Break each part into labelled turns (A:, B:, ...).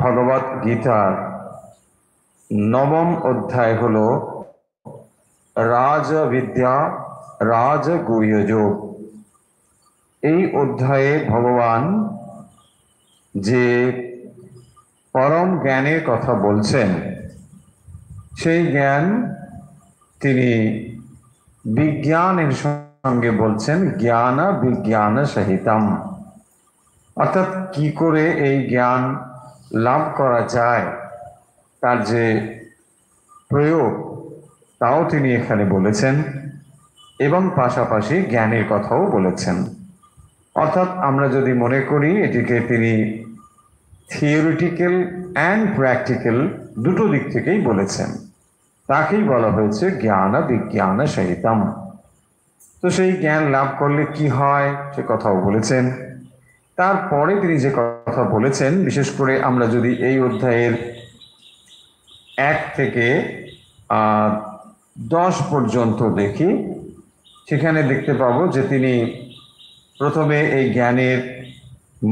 A: ভগবত গীতার নবম অধ্যায় হলো রাজবিদ্যা রাজগুহ্যযোগ। এই অধ্যায়ে ভগবান যে পরম জ্ঞানের কথা বলছেন, সেই জ্ঞান তিনি বিজ্ঞানের সঙ্গে বলছেন, জ্ঞান বিজ্ঞান সহিতম। অর্থাৎ কি করে এই জ্ঞান লাভ করা যায়, তার যে প্রয়োগ, তাও তিনি এখানে বলেছেন এবং পাশাপাশি জ্ঞানের কথাও বলেছেন। অর্থাৎ আমরা যদি মনে করি এটিকে তিনি থিওরিটিক্যাল অ্যান্ড প্র্যাকটিক্যাল দুটো দিক থেকেই বলেছেন, তাকেই বলা হয়েছে জ্ঞান বিজ্ঞান সহিতম। তো সেই জ্ঞান লাভ করলে কি হয় সে কথাও বলেছেন। তারপরে তিনি যে কথা বলেছেন, বিশেষ করে আমরা যদি এই অধ্যায়ের 1 থেকে 10 পর্যন্ত দেখি, সেখানে দেখতে পাবো যে তিনি প্রথমে এই জ্ঞানের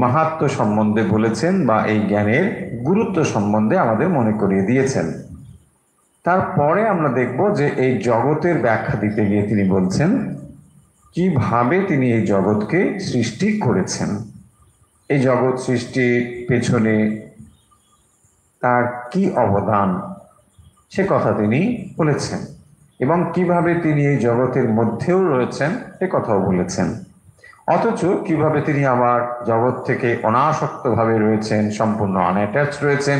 A: মাহাত্ম্য সম্বন্ধে বলেছেন বা এই জ্ঞানের গুরুত্ব সম্বন্ধে আমাদের মনে করিয়ে দিয়েছেন। তারপরে আমরা দেখব যে এই জগতের ব্যাখ্যা দিতে গিয়ে তিনি বলছেন কিভাবে তিনি এই জগৎকে সৃষ্টি করেছেন, এই জগৎ সৃষ্টির পেছনে তার কি অবদান সে কথা তিনি বলেছেন, এবং কিভাবে তিনি এই জগতের মধ্যেও রয়েছেন সে কথাও বলেছেন। অথচ কিভাবে তিনি আবার জগৎ থেকে অনাসক্তভাবে রয়েছেন, সম্পূর্ণ আনঅ্যাটাচ রয়েছেন,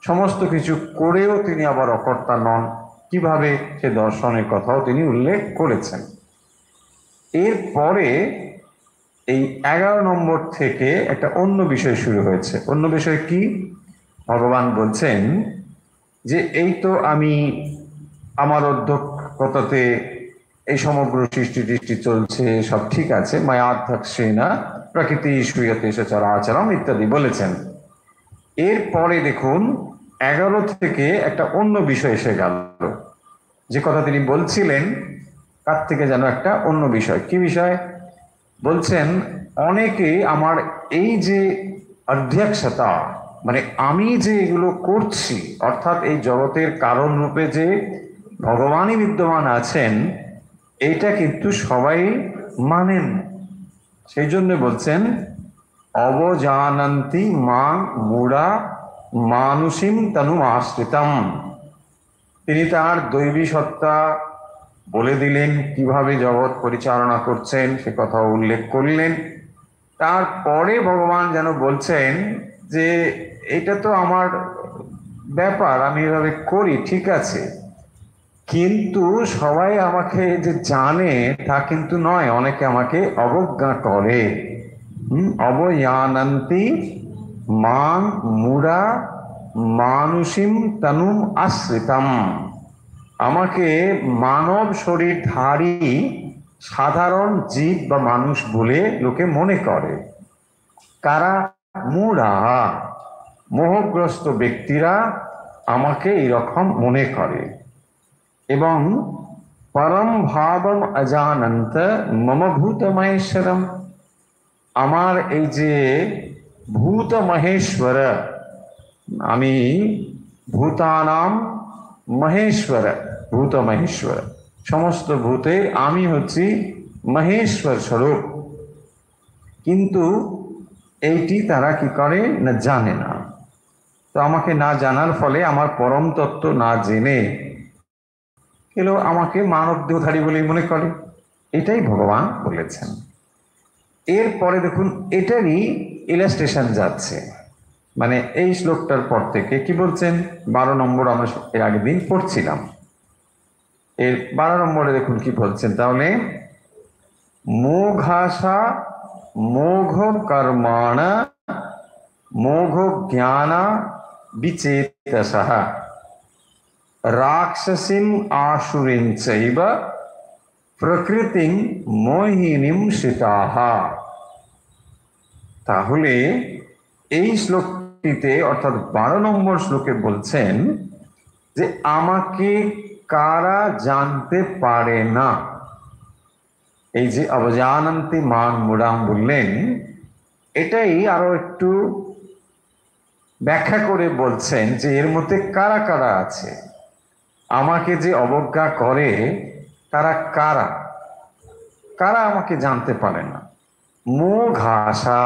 A: সমস্ত কিছু করেও তিনি আবার অকর্তা নন, কিভাবে সে দর্শনের কথাও তিনি উল্লেখ করেছেন। এরপরে এই 11 নম্বর থেকে একটা অন্য বিষয় শুরু হয়েছে। অন্য বিষয় কি? ভগবান বলছেন যে এই তো আমি আমার অধ্যক্ষতাতে এই সমগ্র সৃষ্টি টিষ্টি চলছে, সব ঠিক আছে, মায়াধ্যক্ষেনা প্রকৃতি শুয়তে চরাচরম ইত্যাদি বলেছেন। এরপরে দেখুন 11 থেকে একটা অন্য বিষয় এসে গেল। যে কথা তিনি বলছিলেন তার থেকে যেন একটা অন্য বিষয়। কি বিষয়? বলছেন অনেকে আমার এই যে অধ্যক্ষতা, মানে আমি যে এগুলো করছি, অর্থাৎ এই জগতের কারণ রূপে যে ভগবানই বিদ্যমান আছেন, এটা কিন্তু সবাই মানেন। সেই জন্য বলছেন অবজানন্তি মাং মূঢ়া মানুষিম তনুম আশ্রিতম। তিনি তার দৈবী সত্তা বলে দিলেন, কিভাবে জগৎ পরিচালনা করছেন সে কথা উল্লেখ করলেন। তারপরে ভগবান যেন বলছেন যে এটা তো আমার ব্যাপার, আমি এভাবে করি, ঠিক আছে, কিন্তু সবাই আমাকে যে জানে তা কিন্তু নয়, অনেকে আমাকে অবজ্ঞা করে। অবয়ানন্তি মাং মূঢ়া মানুষিম তনুম আশ্রিতম। আমাকে মানব শরীরধারী সাধারণ জীব বা মানুষ বলে লোকে মনে করে। কারা? মূঢ়া, মোহগ্রস্ত ব্যক্তিরা আমাকে এরকম মনে করে। এবং পরম ভাবম অজানন্ত মম ভূত মহেশ্বরম, আমার এই যে ভূত মহেশ্বর, আমি ভূতানাম মহেশ্বর, ভূত মহেশ্বর, সমস্ত ভূতের আমি হচ্ছি মহেশ্বর স্বরূপ, কিন্তু এইটি তারা কি করে না, জানে না। তো আমাকে না জানার ফলে, আমার পরম তত্ত্ব না জেনে কেউ আমাকে মানব দেহধারী বলেই মনে করে। এটাই ভগবান বলেছেন। এরপরে দেখুন এটারই ইলাস্ট্রেশন যাচ্ছে, মানে এই শ্লোকটার পর থেকে কি বলছেন, 12 নম্বর আমরা এর আগের দিন পড়ছিলাম। এর 12 নম্বরে দেখুন কি বলছেন, তাহলে মোঘাসা মোঘ কর্মাণ মোঘ জ্ঞান বিচেতসঃ রাক্ষসীম আসুরিং চৈব প্রকৃতিং মোহিনীম শ্রিতাঃ। তাহলে এই শ্লোকটিতে অর্থাৎ 12 নম্বর শ্লোকে বলছেন যে আমাকে কারা জানতে পারে না। এই যে অবজানন্তি মান মুড়াম বললেন, এটাই আরো একটু ব্যাখ্যা করে বলছেন যে এর মধ্যে কারা কারা আছে, আমাকে যে অবজ্ঞা করে তারা কারা, কারা আমাকে জানতে পারে না। মোঘ আশা,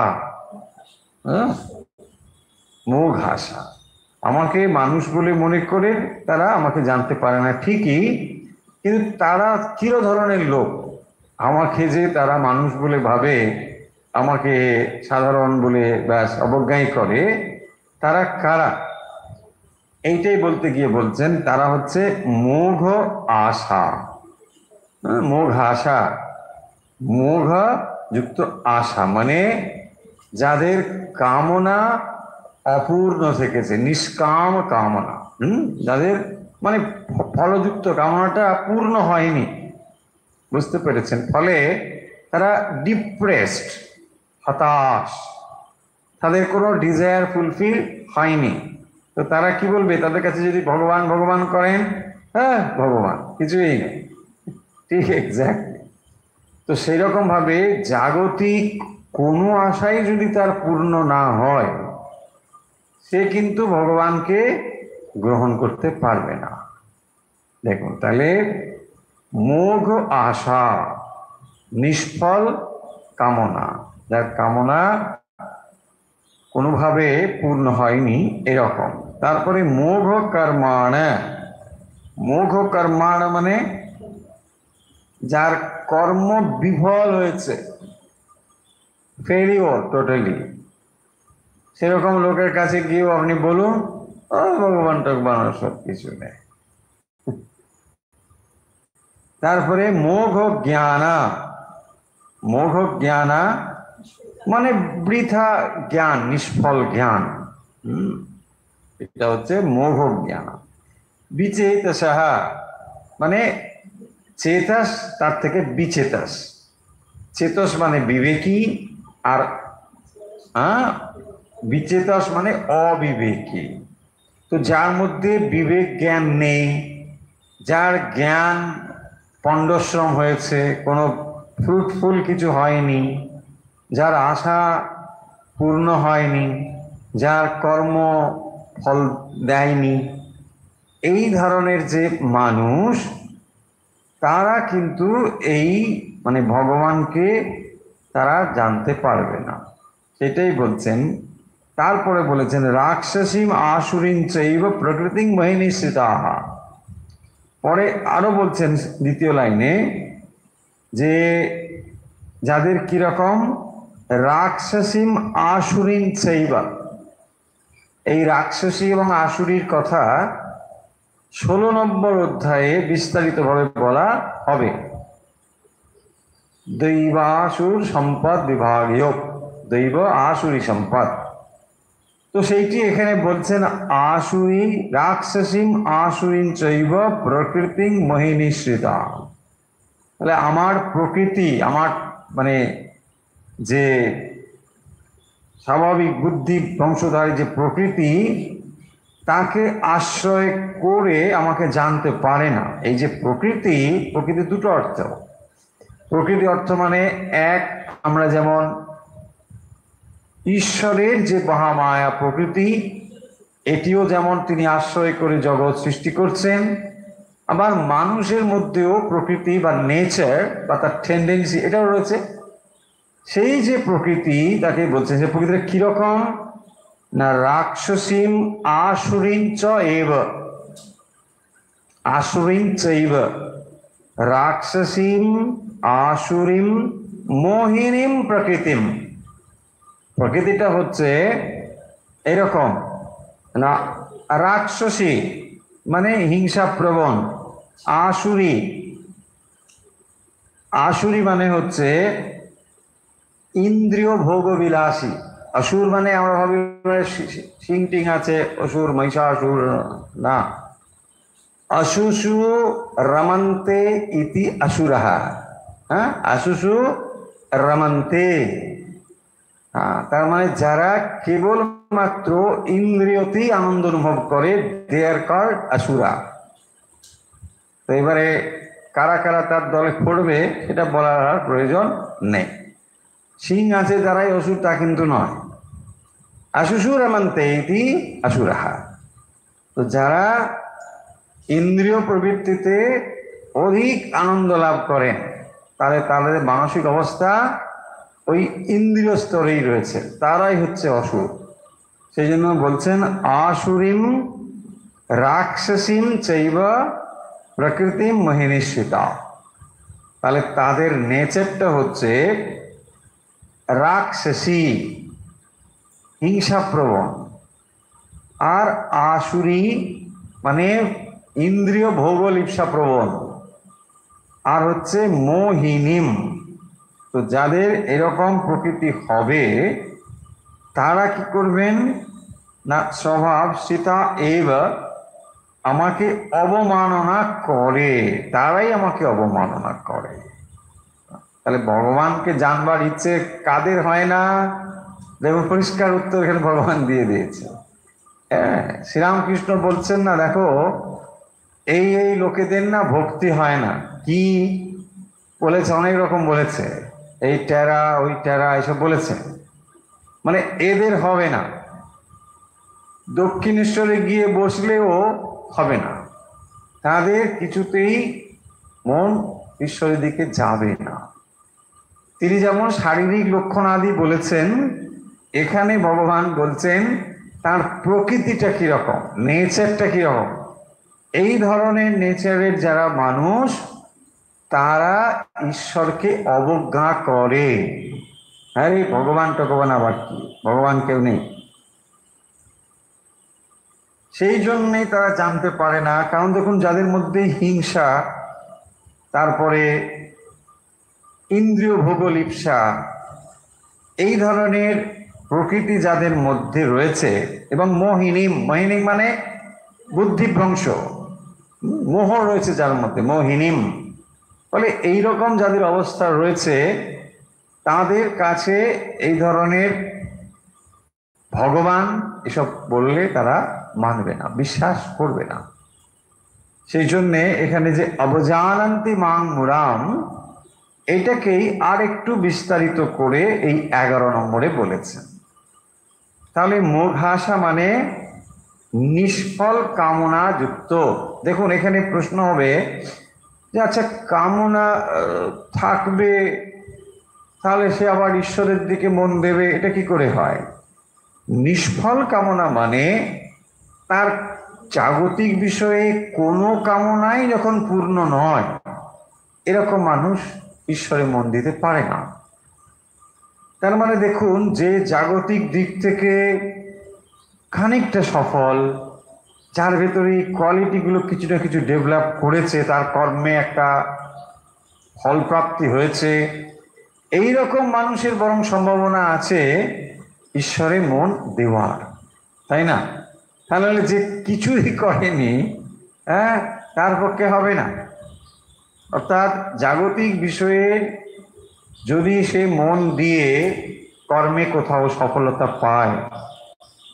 A: মোঘ আশা, আমাকে মানুষ বলে মনে করে তারা আমাকে জানতে পারে না ঠিকই, কিন্তু তারা কিরো ধরনের লোক, আমাকে যে তারা মানুষ বলে ভাবে, আমাকে সাধারণ বলে ব্যাস অবজ্ঞাই করে, তারা কারা, এইটাই বলতে গিয়ে বলছেন তারা হচ্ছে মোঘ আশা। মোঘ আশা, মোঘ যুক্ত আশা মানে যাদের কামনা অপূর্ণ থেকেছে, নিষ্কাম কামনা, যাদের মানে ফলযুক্ত কামনাটা পূর্ণ হয়নি, বুঝতে পেরেছেন, ফলে তারা ডিপ্রেসড, হতাশ, তাদের কোনো ডিজায়ার ফুলফিল হয়নি। তো তারা কি বলবে, তাদের কাছে যদি ভগবান ভগবান করেন, হ্যাঁ ভগবান কিছুই নেই, ঠিক এক্স্যাক্টলি। তো সেই রকম ভাবে জাগতিক কোনো আশাই যদি তার পূর্ণ না হয়, সে কিন্তু ভগবানকে গ্রহণ করতে পারবে না। দেখুন তাহলে মোঘ আশা, নিষ্ফল কামনা, যার কামনা কোনোভাবে পূর্ণ হয়নি এরকম। তারপরে মোঘ কর্মাণ, মোঘ কর্মাণ মানে যার কর্ম বিফল হয়েছে, ফেলিওর টোটালি, সেরকম লোকের কাছে গিয়েও আপনি বলুন ভগবান টগবান সব কিছু নেই। তারপরে মোঘ জ্ঞানা, মোঘ জ্ঞানা মানে বৃথা জ্ঞান, নিষ্ফল জ্ঞান, এটা হচ্ছে মোঘ জ্ঞান। বিচেতসা মানে চেতাস, তার থেকে বিচেতাস, চেতস মানে বিবেকী, আর বিচেতস মানে অবিবেকী। তো যার মধ্যে বিবেক জ্ঞান নেই, যার জ্ঞান পণ্ডশ্রম হয়েছে, কোনো ফ্রুটফুল কিছু হয়নি, যার আশা পূর্ণ হয়নি, যার কর্ম ফল দেয়নি, এই ধরনের যে মানুষ, তারা কিন্তু এই মানে ভগবানকে তারা জানতে পারবে না, সেটাই বলছেন। তারপরে বলেছেন রাক্ষসীম আসুরিন চৈব প্রকৃতিং মহিনিশ্চিতাহ। পরে আরো বলছেন দ্বিতীয় লাইনে যে যাদের কিরকম, রাক্ষসীম আসুরিন চৈব, এই রাক্ষসী এবং আসুরির কথা 16 নম্বর অধ্যায়ে বিস্তারিতভাবে বলা হবে। দৈবাসুর সম্পদ বিভাগীয়, দৈব আসুরি সম্পদ, তো সেইটি এখানে বলছেন আসুরি রাক্ষসীম আসুরিন চৈব প্রকৃতিং মোহিনিশ্রিতা। তাহলে আমার প্রকৃতি, আমার মানে যে স্বাভাবিক বুদ্ধি বংশধারী যে প্রকৃতি, তাকে আশ্রয় করে আমাকে জানতে পারে না। এই যে প্রকৃতি, প্রকৃতি দুটো অর্থ। প্রকৃতি অর্থ মানে এক, আমরা যেমন ঈশ্বরের যে মহামায়া প্রকৃতি, এটিও যেমন তিনি আশ্রয় করে জগৎ সৃষ্টি করছেন, আবার মানুষের মধ্যেও প্রকৃতি বা নেচার বা তার টেন্ডেন্সি এটাও রয়েছে। সেই যে প্রকৃতি, তাকে বলছেন যে প্রকৃতিটা কিরকম না রাক্ষসীম আসুরিন চ এব, আসুরিন চৈব, রাক্ষসীম আসুরিম মোহিনীম প্রকৃতিম। প্রকৃতিটা হচ্ছে এরকম না, রাক্ষসী মানে হিংসা প্রবণ, আসুরি, আসুরি মানে হচ্ছে ইন্দ্রিয় ভোগবিলাসী। অসুর মানে আমরা ভাবি সিং টিং আছে, অসুর মহিষাসুর না, অসুসু রমন্তে ইতি আসুরः, হ্যাঁ আশুসু রমন্তে, হ্যাঁ তার মানে যারা কেবলমাত্র ইন্দ্রিয়তেই আনন্দ অনুভব করে, দে আর কল্ড আসুরা। তো এবারে কারা কারা তার দলে পড়বে সেটা বলার আর প্রয়োজন নেই। সিং আছে যারাই অসুর তা কিন্তু নয়, আশুসুর মান্তেইতি আসুরাহা। তো যারা ইন্দ্রিয় প্রবৃত্তিতে অধিক আনন্দ লাভ করেন তাদের তাদের মানসিক অবস্থা ওই ইন্দ্রিয় স্তরেই রয়েছে, তারাই হচ্ছে অসুর। সেই জন্য বলছেন আসুরিম রাক্ষসীম চৈব প্রকৃতিম মোহিনীশ্রিতা। তাহলে তাদের নেচারটা হচ্ছে রাক্ষসী, হিংসাপ্রবণ, আর আসুরি মানে ইন্দ্রিয় ভোগ লিপ্সাপ্রবণ, আর হচ্ছে মোহিনীম। তো যাদের এরকম প্রকৃতি হবে তারা কি করবেন না, স্বভাব সীতা এব আমাকে অবমাননা করে, তারাই আমাকে অবমাননা করে। তাহলে ভগবানকে জানবার ইচ্ছে কাদের হয় না? দেখুন পরিষ্কার উত্তর এখানে ভগবান দিয়ে দিয়েছে। হ্যাঁ, শ্রীরামকৃষ্ণ বলছেন না, দেখো এই এই লোকেদের না ভক্তি হয় না। কি বলেছে? অনেক রকম বলেছে, এই টেরা ওই টেরা এসব বলেছে, মানে এদের হবে না, দক্ষিণেশ্বরে গিয়ে বসলেও হবে না, তাদের কিছুতেই মন ঈশ্বরের দিকে যাবে না। তিনি যেমন শারীরিক লক্ষণ আদি বলেছেন, এখানে ভগবান বলছেন তার প্রকৃতিটা কিরকম, নেচারটা কিরকম। এই ধরনের নেচারের যারা মানুষ তারা ঈশ্বরকে অবজ্ঞা করে। আরে ভগবান টগবান আবার কি, ভগবান কেউ নেই। সেই জন্যই তারা জানতে পারে না। কারণ দেখুন, যাদের মধ্যে হিংসা, তারপরে ইন্দ্রিয় ভোগ লিপ্সা, এই ধরনের প্রকৃতি যাদের মধ্যে রয়েছে, এবং মোহিনীম, মোহিনীম মানে বুদ্ধিভ্রংশ, মোহ রয়েছে যার মধ্যে, মোহিনীম। ফলে এইরকম যাদের অবস্থা রয়েছে তাদের কাছে এই ধরনের ভগবান এসব বললে তারা মানবে না, বিশ্বাস করবে না। সেই জন্যে এখানে যে অবজানন্তি মাং মুরাম, এটাকেই আর একটু বিস্তারিত করে এই 11 নম্বরে বলেছেন। তাহলে মোঘাসা মানে নিষ্ফল কামনা যুক্ত। দেখুন এখানে প্রশ্ন হবে যে আচ্ছা, কামনা থাকবে তাহলে সে আবার ঈশ্বরের দিকে মন দেবে, এটা কি করে হয়? নিষ্ফল কামনা মানে তার জাগতিক বিষয়ে কোনো কামনাই যখন পূর্ণ নয়, এরকম মানুষ ঈশ্বরে মন দিতে পারে না। তার মানে দেখুন, যে জাগতিক দিক থেকে খানিকটা সফল, যার ভেতরে কোয়ালিটিগুলো কিছু না কিছু ডেভেলপ করেছে, তার কর্মে একটা ফলপ্রাপ্তি হয়েছে, এই রকম মানুষের বরং সম্ভাবনা আছে ঈশ্বরে মন দেওয়ার, তাই না? তাহলে যে কিছুই করেনি, হ্যাঁ, তার পক্ষে হবে না। অর্থাৎ জাগতিক বিষয়ে যদি সে মন দিয়ে কর্মে কোথাও সফলতা পায়,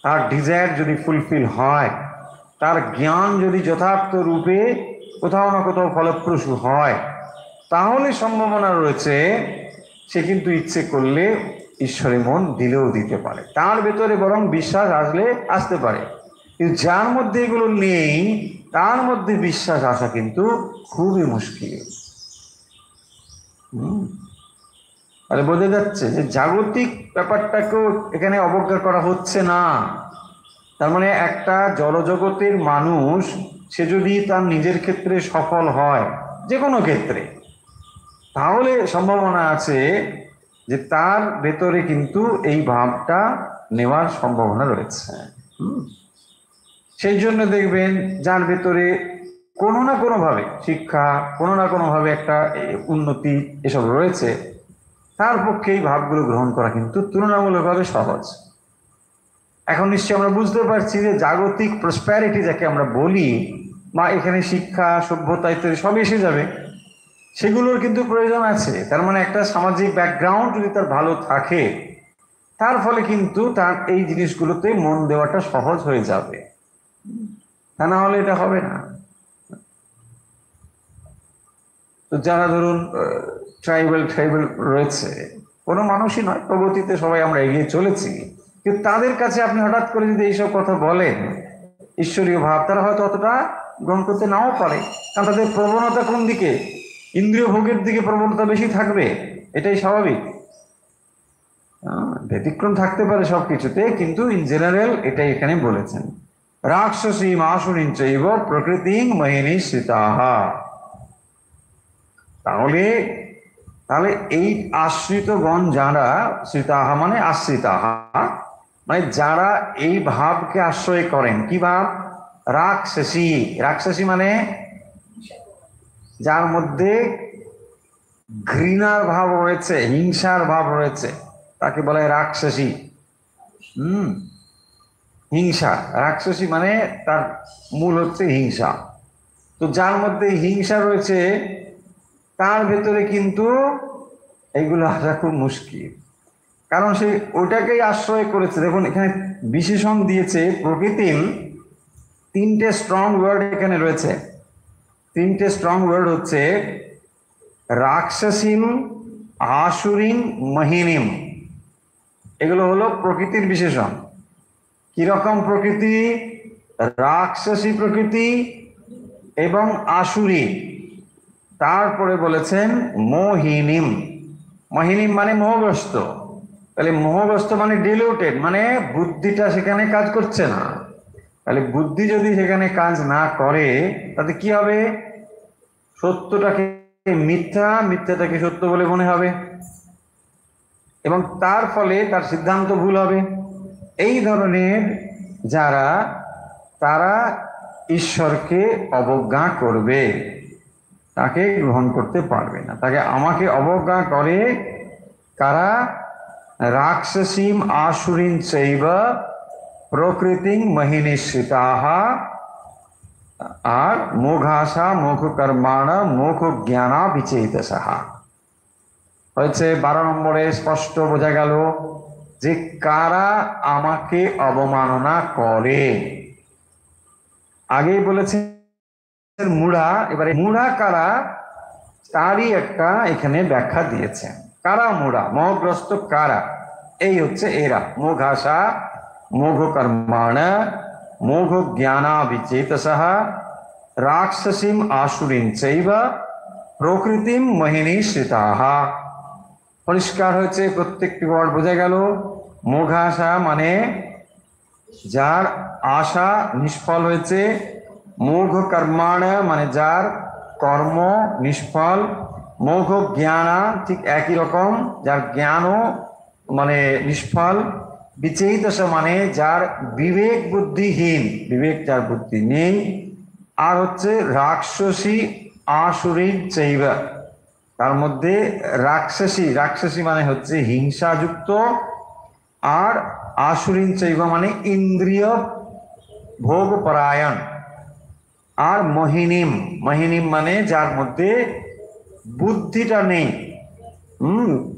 A: তার ডিজায়ার যদি ফুলফিল হয়, তার জ্ঞান যদি যথার্থ রূপে কোথাও না কোথাও ফলপ্রসূ হয়, তাহলে সম্ভাবনা রয়েছে সে কিন্তু ইচ্ছে করলে ঈশ্বরে মন দিলেও দিতে পারে, তার ভেতরে বরং বিশ্বাস আসতে পারে। কিন্তু যার মধ্যে এগুলো নেই তার মধ্যে বিশ্বাস আসা কিন্তু খুবই মুশকিল। তাহলে বোঝা যাচ্ছে যে জাগতিক ব্যাপারটাকেও এখানে অবজ্ঞা করা হচ্ছে না। তার মানে একটা জড়জগতের মানুষ সে যদি তার নিজের ক্ষেত্রে সফল হয়, যে কোনো ক্ষেত্রে, তাহলে সম্ভাবনা আছে যে তার ভেতরে কিন্তু এই ভাবটা নেওয়ার সম্ভাবনা রয়েছে। সেই জন্য দেখবেন যার ভেতরে কোনো না কোনোভাবে শিক্ষা, কোনো না কোনোভাবে একটা উন্নতি এসব রয়েছে, তার পক্ষে এই ভাবগুলো গ্রহণ করা কিন্তু তুলনামূলকভাবে সহজ। এখন নিশ্চয়ই আমরা বুঝতে পারছি যে জাগতিক প্রসপ্যারিটি যাকে আমরা বলি, বা এখানে শিক্ষা, সভ্যতা ইত্যাদি সব এসে যাবে, সেগুলোর কিন্তু প্রয়োজন আছে। তার মানে একটা সামাজিক ব্যাকগ্রাউন্ড যদি তার ভালো থাকে, তার ফলে কিন্তু তার এই জিনিসগুলোতে মন দেওয়াটা সহজ হয়ে যাবে, তা না হলে এটা হবে না। তো যারা ধরুন ট্রাইবাল রয়েছে, কোনো মানুষই নয়, প্রগতিতে সবাই আমরা এগিয়ে চলেছি, কিন্তু তাদের কাছে আপনি হঠাৎ করে যদি এইসব কথা বলেন, ঈশ্বরীয় ভাব, তারা হয়তো অতটা গ্রহণ করতে নাও পারে, কারণ তাদের প্রবণতা কোন দিকে, ইন্দ্রিয় ভোগের দিকে প্রবণতা বেশি থাকবে, এটাই স্বাভাবিক। ব্যতিক্রম থাকতে পারে সবকিছুতে, কিন্তু ইন জেনারেল এটাই এখানে বলেছেন। রাক্ষসী আসুরিন চৈব প্রকৃতিং মহিনী সীতাহা। তাহলে তাহলে এই আশ্রিতগণ যারা, সীতাহা মানে আশ্রিতাহা, মানে যারা এই ভাবকে আশ্রয় করেন, কি ভাব? রাক্ষসী। রাক্ষসী মানে যার মধ্যে ঘৃণার ভাব রয়েছে, হিংসার ভাব রয়েছে, তাকে বলে রাক্ষসী। হিংসা, রাক্ষসী মানে তার মূল হচ্ছে হিংসা। তো যার মধ্যে হিংসা রয়েছে তার ভেতরে কিন্তু এইগুলো আসা খুব মুশকিল, কারণ সে ওইটাকেই আশ্রয় করেছে। দেখুন এখানে বিশেষণ দিয়েছে প্রকৃতিম, তিনটে স্ট্রং ওয়ার্ড এখানে রয়েছে। তিনটে স্ট্রং ওয়ার্ড হচ্ছে রাক্ষসীম, আসুরিম, মহিনীম। এগুলো হলো প্রকৃতির বিশেষণ। কিরকম প্রকৃতি? রাক্ষসী প্রকৃতি এবং আসুরি। তারপরে বলেছেন মোহিনীম। মোহিনীম মানে মোহগ্রস্ত। তাহলে মোহগ্রস্ত মানে ডিলিউটেড, মানে বুদ্ধিটা সেখানে কাজ করছে না। তাহলে বুদ্ধি যদি সেখানে কাজ না করে তাতে কি হবে? সত্যটাকে মিথ্যা, মিথ্যাটাকে সত্য বলে মনে হবে, এবং তার ফলে তার সিদ্ধান্ত ভুল হবে। এই ধরনের যারা, তারা ঈশ্বরকে অবজ্ঞা করবে, তাকে গ্রহণ করতে পারবে না। তাকে আমাকে অবজ্ঞা করে কারা? রাক্ষসীম আসুরিন চৈব প্রকৃতিং মহিনিশ্রিতাহা, আর মোঘাসা মোঘ কর্মাণা মোঘ জ্ঞানা বিচেতসাহা। হয়েছে 12 নম্বরে স্পষ্ট বোঝা গেল যে কারা আমাকে অবমাননা করে। আগেই বলেছে মূঢ়া, এবারে মূঢ়া কারা তারই একটা এখানে ব্যাখ্যা দিয়েছেন। কারা মূঢ়া, মোহগ্রস্ত কারা? এই হচ্ছে এরা মোঘাসা মোঘ কর্মাণা মোঘ জ্ঞানা বিচেতসহ রাক্ষসীম আসুরিন চৈব প্রকৃতিম মহিনিশ্রিতাহা। পরিষ্কার হয়েছে, প্রত্যেকটি ওয়ার্ড বোঝা গেল। মোঘাসা মানে যার আশা নিষ্ফল হয়েছে, মোঘ কর্মাণা মানে যার কর্ম নিষ্ফল, মোঘ জ্ঞানা ঠিক একই রকম, যার জ্ঞানও মানে নিষ্ফল, বিচেতস মানে যার বিবেক বুদ্ধিহীন, বিবেক যার বুদ্ধি নেই, আর হচ্ছে রাক্ষসী আসুরীর চৈব, তার মধ্যে রাক্ষসী, রাক্ষসী মানে হচ্ছে হিংসাযুক্ত, আর আসুরিন চৈব মানে ইন্দ্রিয় ভোগ পরায়ণ, আর মোহিনীম, মোহিনীম মানে যার মধ্যে বুদ্ধিটা নেই,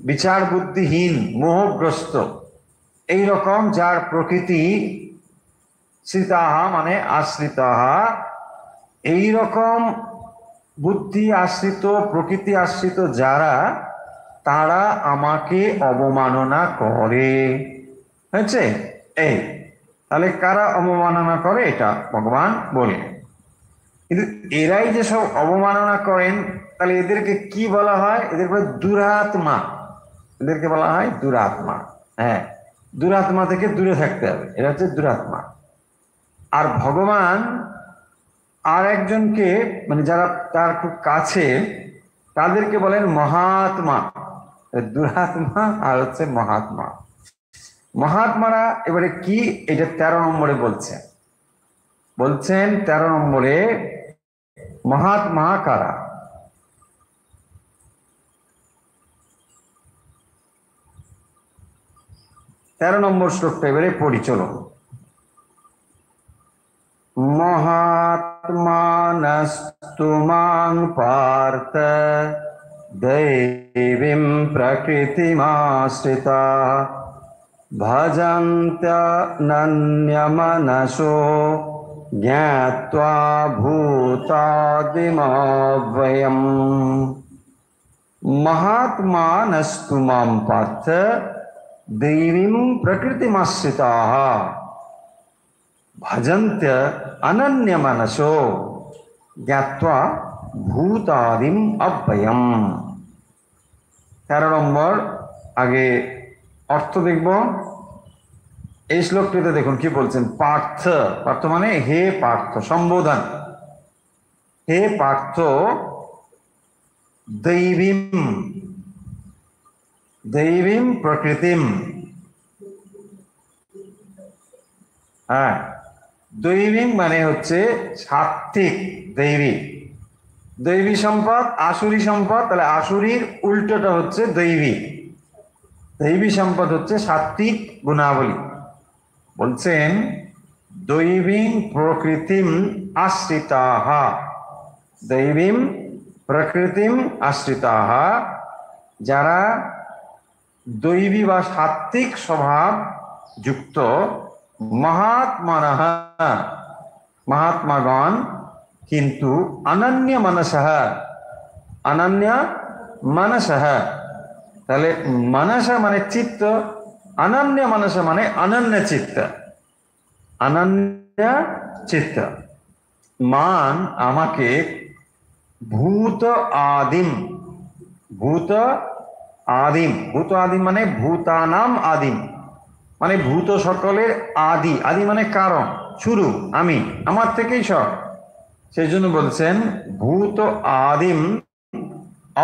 A: বিচার বুদ্ধিহীন, মোহগ্রস্ত, এই রকম যার প্রকৃতি শ্রিতাহা মানে আশ্রিতাহা, এই রকম বুদ্ধি আশ্রিত, প্রকৃতি আশ্রিত যারা, তারা আমাকে অবমাননা করে। হয়েছে? এই তাহলে কারা অবমাননা করে এটা ভগবান বলে। কিন্তু এরাই যে সব অবমাননা করেন, তাহলে এদেরকে কি বলা হয়? এদের বলে দুরাত্মা। এদেরকে বলা হয় দুরাত্মা। হ্যাঁ, দুরাত্মা থেকে দূরে থাকতে হবে, এরা হচ্ছে দুরাত্মা। আর ভগবান আর একজনকে, মানে যারা তার খুব কাছে, তাদেরকে বলেন মহাত্মা। দুরাত্মা আর হচ্ছে মহাত্মা। মহাত্মারা এবারে কি, এটা 13 নম্বরে বলছেন। 13 নম্বরে মহাত্মা কারা? তেরো নম্বর শ্লোকটা এবারে পড়ি, চলো। মহাত্মানস্তু মাং পার্থ দৈবীম প্রকৃতিমাশ্রিতা ভজন্ত্যনন্যমনসো জ্ঞাত্বা ভূতাদিমব্যয়ম। মহাত্মানস্তু মাং পার্থ दैवीं प्रकृतिमाश्रिताः भजन्त्य अनन्यमनसो ज्ञात्वा भूतादिम अव्ययम्। 13 নম্বর আগে অর্থ দেখব। এই শ্লোকটিতে দেখুন কি বলছেন। পার্থ, পার্থ মানে হে পার্থ, সম্বোধন। হে পার্থ, দৈবীম, দৈবীম প্রকৃতিম, হ্যাঁ, দৈবীম মানে হচ্ছে সাত্ত্বিক, দৈবী। দৈবী সম্পদ, আসুরি সম্পদ, তাহলে আসুরির উল্টোটা হচ্ছে দৈবী। দৈবী সম্পদ হচ্ছে সাত্ত্বিক গুণাবলী। বলছেন দৈবীং প্রকৃতিম আশ্রিতাহ, দৈবীম প্রকৃতিম আশ্রিতাহ, যারা দৈবী বা সাত্ত্বিক স্বভাব যুক্ত মহাত্মানঃ, মহাত্মাগণ, কিন্তু অনন্য মনসঃ, অনন্য মনসঃ, তাহলে মনস মানে চিত্ত, অনন্য মনস মানে অনন্য চিত্ত, অনন্য চিত্ত। মান আমাকে ভূত আদিম, ভূত আদিম, ভূত আদিম মানে ভূতানাম আদিম, মানে ভূত সকলের আদি, আদি মানে কারণ, শুরু, আমি, আমার থেকেই সব। সেই জন্য বলছেন ভূত আদিম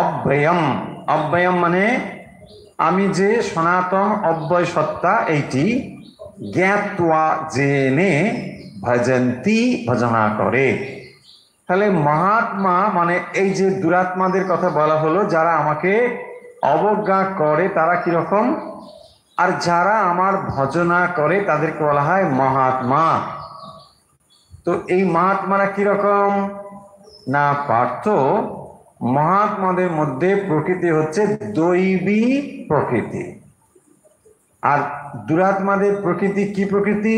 A: অব্যয়ম। অব্যয়ম মানে আমি যে সনাতন অব্যয় সত্তা, এইটি জ্ঞাত্বা জেনে ভজন্তি, ভজনা করে। তাহলে মহাত্মা মানে এই যে দুরাত্মাদের কথা বলা হলো, যারা আমাকে অবজ্ঞা করে তারা কিরকম, আর যারা আমার ভজনা করে তাদেরকে বলা হয় মহাত্মা। তো এই মহাত্মারা কিরকম না পার্থ, মহাত্মাদের মধ্যে প্রকৃতি হচ্ছে দৈবী প্রকৃতি, আর দুরাত্মাদের প্রকৃতি কি প্রকৃতি,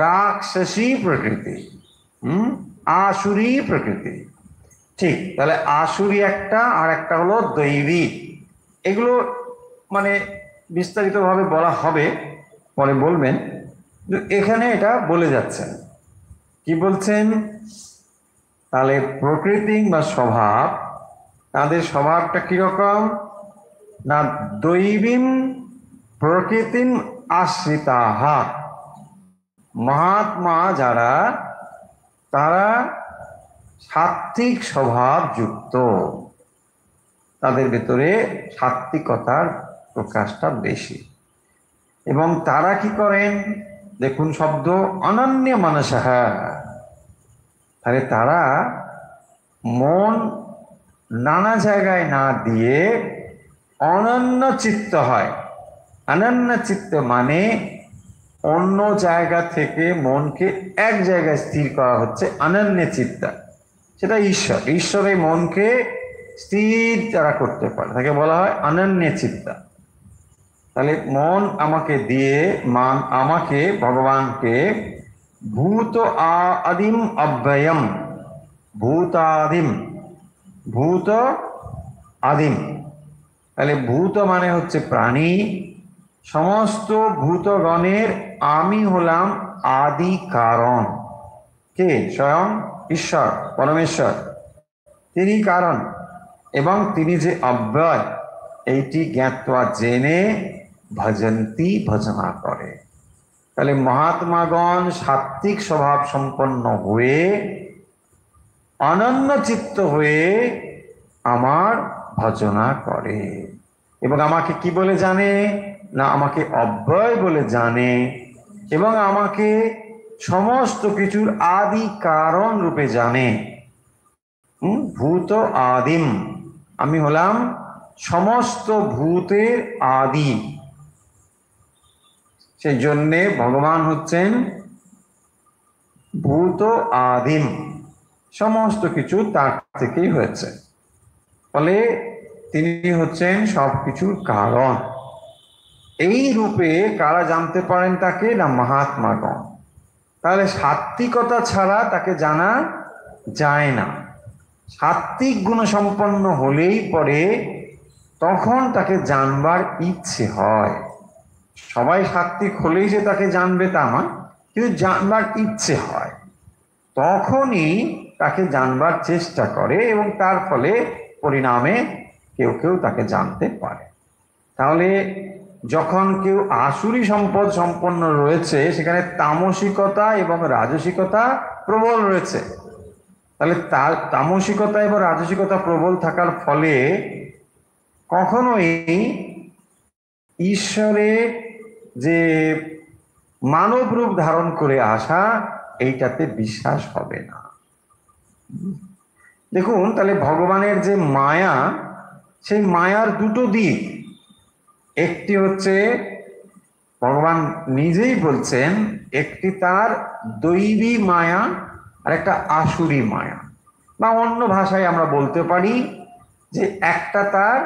A: রাক্ষসী প্রকৃতি, আসুরি প্রকৃতি। ঠিক, তাহলে আসুরি একটা, আর একটা হলো দৈবী। এগুলো মানে বিস্তারিতভাবে বলা হবে, পরে বলবেন, এখানে এটা বলে যাচ্ছেন। কি বলছেন, তাহলে প্রকৃতি বা স্বভাব, তাদের স্বভাবটা কিরকম না দৈবীম প্রকৃতিম আশ্রিতাহ, মহাত্মা যারা, তারা সাত্ত্বিক স্বভাব যুক্ত, তাদের ভেতরে সাত্ত্বিকতার প্রকাশটা বেশি। এবং তারা কি করেন, দেখুন শব্দ অনন্য মনসঃ, তাহলে তারা মন নানা জায়গায় না দিয়ে অনন্য চিত্ত হয়। অনন্য চিত্ত মানে অন্য জায়গা থেকে মনকে এক জায়গায় স্থির করা হচ্ছে অনন্য চিত্ত, সেটা ঈশ্বর। ঈশ্বরের মনকে স্থির যারা করতে পারে তাকে বলা হয় অনন্য চিত্ত। তাহলে মন আমাকে দিয়ে, মান আমাকে, ভগবানকে ভূত আদিম অব্যয়ম, ভূতাদিম, ভূত আদিম, তাহলে ভূত মানে হচ্ছে প্রাণী, সমস্ত ভূতগণের আমি হলাম আদি কারণ। কে? স্বয়ং ঈশ্বর, পরমেশ্বর, তিনি কারণ, এবং তিনি যে অব্যয়, এইটি জ্ঞাত্বা জেনে ভজন্তি, ভজনা করে। তাহলে মহাত্মাগণ সাত্ত্বিক স্বভাব সম্পন্ন হয়ে অনন্য চিত্ত হয়ে আমার ভজনা করে, এবং আমাকে কি বলে জানে না আমাকে অব্যয় বলে জানে, এবং আমাকে সমস্ত কিছুর আদি কারণ রূপে জানে। ভূত আদিম, আমি হলাম সমস্ত ভূতের আদি। সেই জন্যে ভগবান হচ্ছেন ভূত আদিম, সমস্ত কিছু তার থেকেই হয়েছে, ফলে তিনি হচ্ছেন সবকিছুর কারণ। এই রূপে কারা জানতে পারেন তাকে না মহাত্মাগণ। তাহলে সাত্ত্বিকতা ছাড়া তাকে জানা যায় না। সাত্ত্বিক গুণসম্পন্ন হলেই পরে তখন তাকে জানবার ইচ্ছে হয়। সবাই সাত্ত্বিক হলেই যে তাকে জানবে তা নয়, কিন্তু জানবার ইচ্ছে হয়, তখনই তাকে জানবার চেষ্টা করে এবং তার ফলে পরিণামে কেউ কেউ তাকে জানতে পারে। তাহলে যখন কেউ আসুরি সম্পদ সম্পন্ন রয়েছে, সেখানে তামসিকতা এবং রাজসিকতা প্রবল রয়েছে। তাহলে তার তামসিকতা এবং রাজসিকতা প্রবল থাকার ফলে কখনোই ঈশ্বরের যে মানব রূপ ধারণ করে আসা, এইটাতে বিশ্বাস হবে না। দেখুন, তাহলে ভগবানের যে মায়া, সেই মায়ার দুটো দিক। একটি হচ্ছে ভগবান নিজেই বলছেন, একটি তার দৈবী মায়া আর একটা আসুরি মায়া, বা অন্য ভাষায় আমরা বলতে পারি যে একটা তার,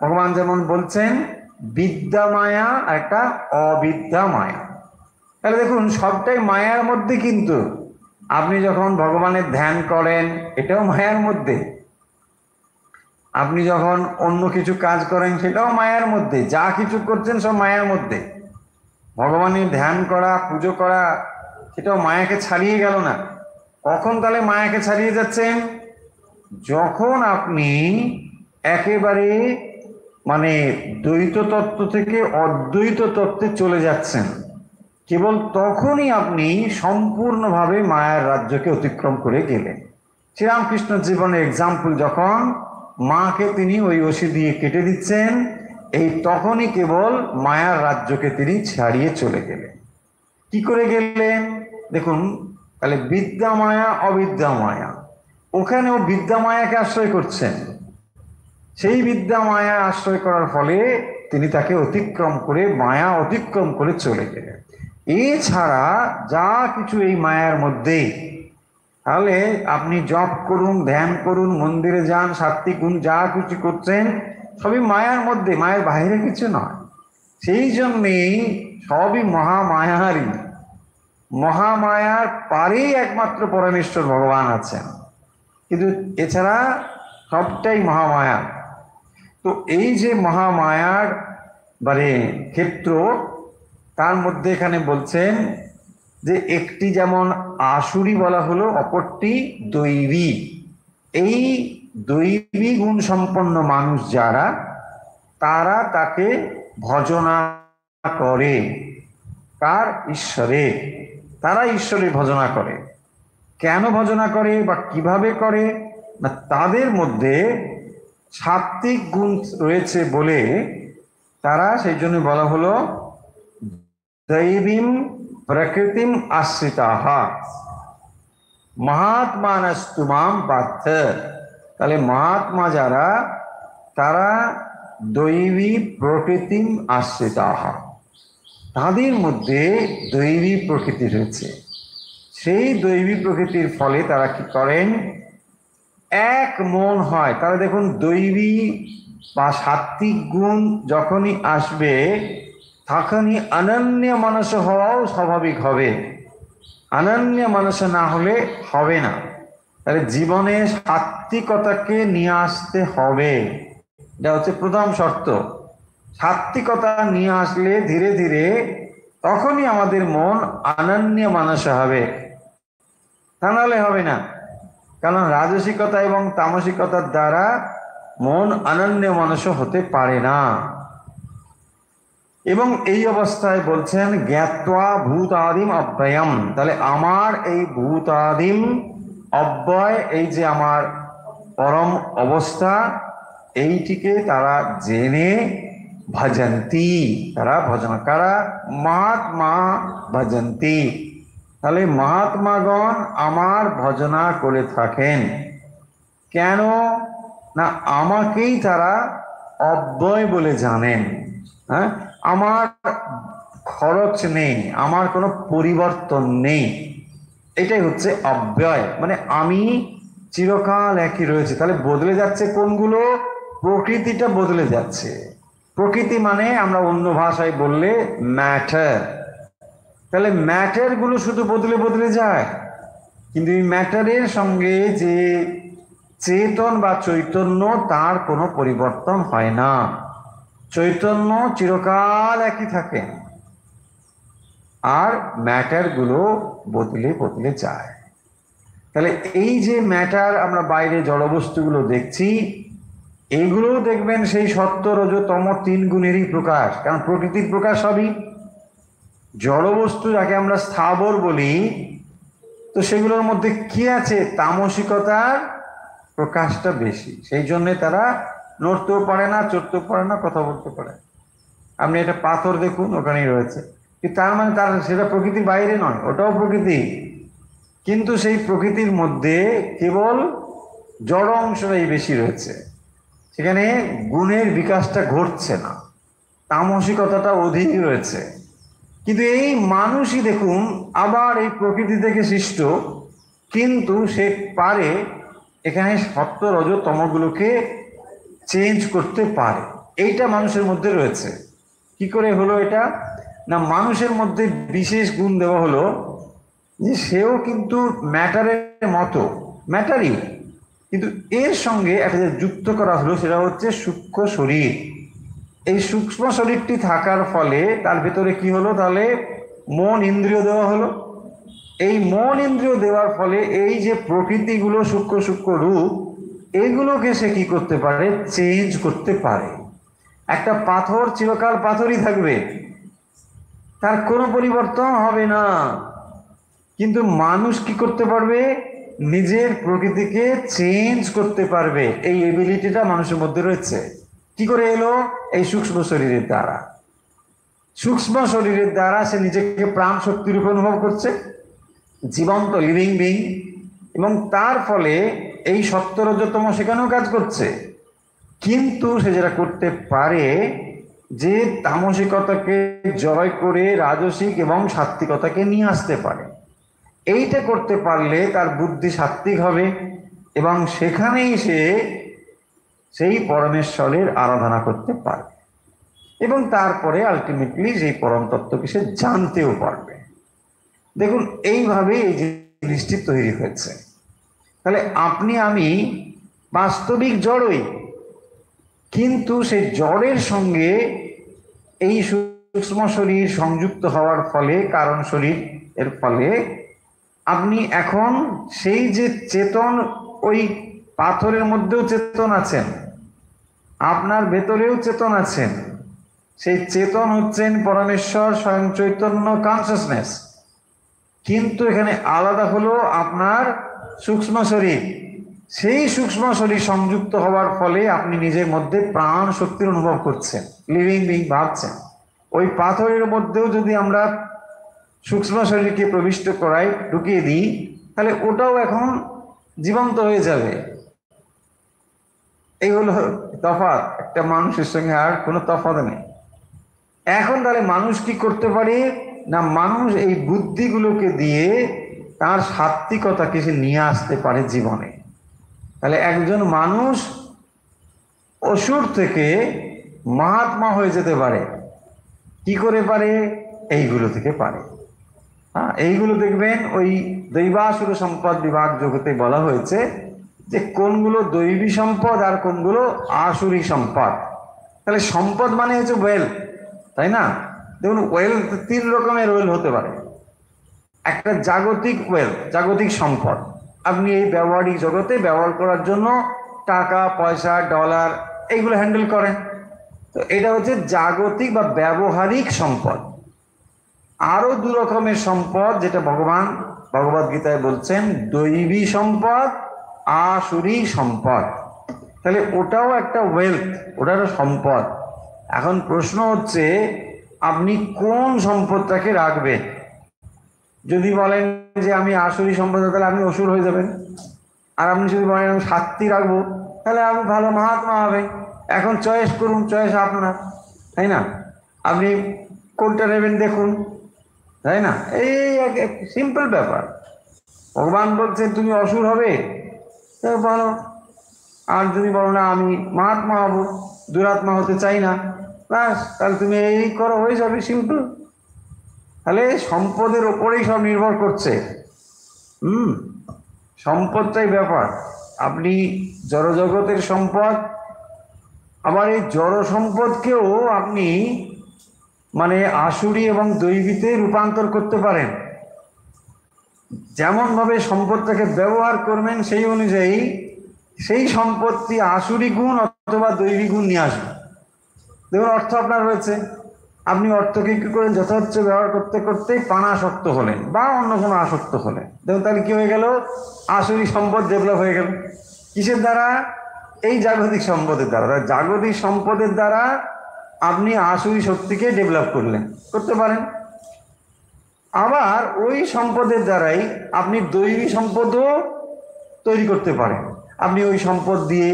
A: ভগবান যেমন বলছেন বিদ্যা মায়া আর একটা অবিদ্যা মায়া। তাহলে দেখুন, সবটাই মায়ার মধ্যে। কিন্তু আপনি যখন ভগবানের ধ্যান করেন, এটাও মায়ার মধ্যে। আপনি যখন অন্য কিছু কাজ করেন, সেটাও মায়ার মধ্যে। যা কিছু করছেন সব মায়ার মধ্যে। ভগবানের ধ্যান করা, পুজো করা, সেটাও মায়াকে ছাড়িয়ে গেল না? কখন তাহলে মায়াকে ছাড়িয়ে যাচ্ছেন? যখন আপনি একেবারে মানে দ্বৈত তত্ত্ব থেকে অদ্বৈত তত্ত্বে চলে যাচ্ছেন, কেবল তখনই আপনি সম্পূর্ণভাবে মায়ার রাজ্যকে অতিক্রম করে গেলেন। শ্রীরামকৃষ্ণ জীবনের এক্সাম্পল, যখন মাকে তিনি ওই ওষি দিয়ে কেটে দিচ্ছেন, এই তখনই কেবল মায়ার রাজ্যকে তিনি ছাড়িয়ে চলে গেলেন। কি করে গেলেন দেখুন, তাহলে বিদ্যা মায়া অবিদ্যা মায়া, ওখানেও বিদ্যা মায়াকে আশ্রয় করছেন। সেই বিদ্যা মায়া আশ্রয় করার ফলে তিনি তাকে অতিক্রম করে, মায়া অতিক্রম করে চলে গেলেন। এছাড়া যা কিছু এই মায়ার মধ্যেই। তাহলে আপনি জপ করুন, ধ্যান করুন, মন্দিরে যান, সাত্বিক গুণ যা কিছু করছেন, সবই মায়ার মধ্যে, মায়ের বাইরে কিছু নয়। সেই জন্যেই সবই মহামায়ারই। মহামায়ার পারেই একমাত্র পরমেশ্বর ভগবান আছেন, কিন্তু এছাড়া সবটাই মহামায়া। তো এই যে মহামায়ার ক্ষেত্র, তার মধ্যে এখানে বলছেন যে একটি যেমন আসুরি বলা হলো, অপরটি দৈবী। এই দৈবী গুণ সম্পন্ন মানুষ যারা, তারা তাকে ভজনা করে। কার? ঈশ্বরে। তারা ঈশ্বরের ভজনা করে। কেন ভজনা করে বা কিভাবে করে না, তাদের মধ্যে সাত্ত্বিক গুণ রয়েছে বলে তারা, সেই জন্য বলা হলো দৈবীম প্রকৃতিম আশ্রিতাহা মহাত্মানস্তুমাম পার্থ। তাহলে মহাত্মা যারা, তারা দৈবী প্রকৃতিম আশ্রিতাহা, তাদের মধ্যে দৈবী প্রকৃতি রয়েছে। সেই দৈবী প্রকৃতির ফলে তারা কি করেন? এক মন হয়। তাহলে দেখুন, দৈবী বা সাত্ত্বিক গুণ যখনই আসবে, তখনই অনন্য মানস হওয়াও স্বাভাবিক হবে। অনন্য মানস না হলে হবে না। তাহলে জীবনে সাত্ত্বিকতাকে নিয়ে আসতে হবে, এটা হচ্ছে প্রথম শর্ত। সাত্ত্বিকতা নিয়ে আসলে ধীরে ধীরে তখনই আমাদের মন অনন্য মানস হবে, তা নাহলে হবে না। কারণ রাজসিকতা এবং তামসিকতার দ্বারা মন অনন্য মানস হতে পারে না। এবং এই অবস্থায় বলছেন জ্ঞাত্বা ভূতাদিম অব্যয়ম। তাহলে আমার এই ভূতাদিম অব্যয়, এই যে আমার পরম অবস্থা, এইটিকে তারা জেনে ভজন্তি, তারা ভজনা। কারা? মহাত্মা ভজন্তি। তাহলে মহাত্মাগণ আমার ভজনা করে থাকেন। কেন না, আমাকেই তারা অব্যয় বলে জানেন। হ্যাঁ, আমার খরচ নেই, আমার কোনো পরিবর্তন নেই, এটাই হচ্ছে অব্যয়। মানে আমি চিরকাল একই রয়েছে। তাহলে বদলে যাচ্ছে কোনগুলো? প্রকৃতিটা বদলে যাচ্ছে। প্রকৃতি মানে আমরা অন্য ভাষায় বললে ম্যাটার। তাহলে ম্যাটার গুলো শুধু বদলে বদলে যায়, কিন্তু এই ম্যাটারের সঙ্গে যে চেতন বা চৈতন্য, তার কোনো পরিবর্তন হয় না। চৈতন্য চিরকাল একই থাকে। আর ম্যাটার গুলো বদলে বদলে যায়। তাহলে এই যে ম্যাটার আমরা বাইরে জড়বস্তুগুলো দেখছি, এইগুলো দেখবেন সেই সত্য রজ তম তিন গুণেরই প্রকাশ। কারণ প্রকৃতির প্রকাশ সবই জড়বস্তু, যাকে আমরা স্থাবর বলি, তো সেগুলোর মধ্যে কি আছে? তামসিকতার প্রকাশটা বেশি। সেই জন্য তারা নড়তেও পারে না, চড়তেও পারে না, কথা বলতে পারে। আপনি একটা পাথর দেখুন, ওখানেই রয়েছে, কিন্তু তার মানে তার সেটা প্রকৃতির বাইরে নয়, ওটাও প্রকৃতি, কিন্তু সেই প্রকৃতির মধ্যে কেবল জড় অংশটাই বেশি রয়েছে, সেখানে গুণের বিকাশটা ঘটছে না, তামসিকতাটা অধিক রয়েছে। কিন্তু এই মানুষই দেখুন আবার এই প্রকৃতি থেকে সৃষ্ট, কিন্তু সে পারে এখানে সত্য রজ তমগুলোকে চেঞ্জ করতে পারে। এইটা মানুষের মধ্যে রয়েছে। কি করে হলো এটা? না, মানুষের মধ্যে বিশেষ গুণ দেওয়া হলো যে সেও কিন্তু ম্যাটারের মতো, ম্যাটারই, কিন্তু এর সঙ্গে একটা যে যুক্ত করা হলো সেটা হচ্ছে সূক্ষ্ম শরীর। এই সূক্ষ্ম শরীরটি থাকার ফলে তার ভেতরে কি হলো? তাহলে মন ইন্দ্রিয় দেওয়া হলো। এই মন ইন্দ্রিয় দেওয়ার ফলে এই যে প্রকৃতিগুলো সূক্ষ্ম সূক্ষ্ম রূপ, এইগুলোকে সে কি করতে পারে? চেঞ্জ করতে পারে। একটা পাথর চিরকাল পাথরই থাকবে, তার কোনো পরিবর্তন হবে না। কিন্তু মানুষ কি করতে পারবে? নিজের প্রকৃতিকে চেঞ্জ করতে পারবে। এই এবিলিটিটা মানুষের মধ্যে রয়েছে। কি করে এলো? এই সূক্ষ্ম শরীরের দ্বারা। সূক্ষ্ম শরীরের দ্বারা সে নিজেকে প্রাণ শক্তি রূপে অনুভব করছে, জীবন্ত লিভিং বিং, এবং তার ফলে এই সত্য রজতম সেখানেও কাজ করছে। কিন্তু সে যেটা করতে পারে, যে তামসিকতাকে জয় করে রাজসিক এবং সাত্ত্বিকতাকে নিয়ে আসতে পারে। এইটা করতে পারলে তার বুদ্ধি সাত্ত্বিক হবে, এবং সেখানেই সে সেই পরমেশ্বরের আরাধনা করতে পারবে, এবং তারপরে আলটিমেটলি সেই পরম তত্ত্বকে সে জানতেও পারবে। দেখুন, এইভাবে এই জিনিসটি তৈরি হয়েছে। তাহলে আপনি আমি বাস্তবিক জড়ই, কিন্তু সেই জড়ের সঙ্গে এই সূক্ষ্ম শরীর সংযুক্ত হওয়ার ফলে, কারণ শরীর এর ফলে আপনি এখন সেই যে চেতন, ওই পাথরের মধ্যেও চেতন আছেন, আপনার ভেতরেও চেতন আছেন। সেই চেতন হচ্ছেন পরমেশ্বর স্বয়ং চৈতন্য কনসিয়াসনেস। কিন্তু এখানে আলাদা হলো আপনার সূক্ষ্ম শরীর। সেই সূক্ষ্ম শরীর সংযুক্ত হওয়ার ফলে আপনি নিজের মধ্যে প্রাণ শক্তির অনুভব করছেন, লিভিং বিং ভাবছেন। ওই পাথরের মধ্যেও যদি আমরা সূক্ষ্ম শরীরকে প্রবিষ্ট করাই, ঢুকিয়ে দিই, তাহলে ওটাও এখন জীবন্ত হয়ে যাবে। এই হলো তফাৎ, একটা মানুষের সঙ্গে আর কোনো তফাৎ নেই। এখন তাহলে মানুষ কি করতে পারে? না, মানুষ এই বুদ্ধিগুলোকে দিয়ে তার সাত্ত্বিকতাকে সে নিয়ে আসতে পারে জীবনে। তাহলে একজন মানুষ অসুর থেকে মহাত্মা হয়ে যেতে পারে। কি করে পারে? এইগুলো থেকে পারে। হ্যাঁ, এইগুলো দেখবেন ওই দৈবাসুর সম্পদ বিভাগ জগতে বলা হয়েছে যে কোনগুলো দৈবী সম্পদ আর কোনগুলো আসুরি সম্পদ। তাহলে সম্পদ মানে হচ্ছে ওয়েলথ, তাই না? দেখুন, ওয়েলথ তিন রকমের ওয়েলথ হতে পারে। একটা জাগতিক ওয়েলথ, জাগতিক সম্পদ, আপনি এই ব্যবহারিক জগতে ব্যবহার করার জন্য টাকা পয়সা ডলার এইগুলো হ্যান্ডেল করেন, তো এটা হচ্ছে জাগতিক বা ব্যবহারিক সম্পদ। আরো দু রকমের সম্পদ, যেটা ভগবান ভগবদ গীতায় বলছেন দৈবী সম্পদ, আসুরি সম্পদ। তাহলে ওটাও একটা ওয়েলথ, ওটারও সম্পদ। এখন প্রশ্ন হচ্ছে আপনি কোন সম্পদটাকে রাখবেন। যদি বলেন যে আমি আসুরি সম্পদ, তাহলে আপনি অসুর হয়ে যাবেন। আর আপনি যদি বলেন আমি সাত্ত্বিক রাখবো, তাহলে আপনি ভালো মহাত্মা হবেন। এখন চয়েস করুন, চয়েস আপনার, তাই না? আপনি কোনটা নেবেন দেখুন, তাই না? এই সিম্পল ব্যাপার। ভগবান বলছেন তুমি অসুর হবে, তাই বলো। আর যদি বলো না আমি মহাত্মা হব, দুরাত্মা হতে চাই না, ব্যাস, তাহলে তুমি এই করো, হয়ে যাবে, সিম্পল। তাহলে সম্পদের ওপরেই সব নির্ভর করছে। সম্পদটাই ব্যাপার। আপনি জড়জগতের সম্পদ, আবার এই জড় সম্পদকেও আপনি মানে আসুরি এবং দৈবীতে রূপান্তর করতে পারেন। যেমন ভাবে সম্পদটাকে ব্যবহার করবেন সেই অনুযায়ী সেই সম্পত্তি আসুরি গুণ অথবা দৈবী গুণ নিয়ে আসবে। দেখুন, অর্থ আপনার রয়েছে, আপনি অর্থকে কি করেন, যথাযথ ব্যবহার করতে করতে পানাসক্ত হলেন বা অন্য কোনো আসক্ত হলেন, দেখুন তাহলে কি হয়ে গেল, আসুরি সম্পদ ডেভেলপ হয়ে গেল। কিসের দ্বারা? এই জাগতিক সম্পদের দ্বারা। জাগতিক সম্পদের দ্বারা আপনি আসুরি শক্তিকে ডেভেলপ করতে পারেন। আবার ওই সম্পদের দ্বারাই আপনি দৈবী সম্পদও তৈরি করতে পারেন। আপনি ওই সম্পদ দিয়ে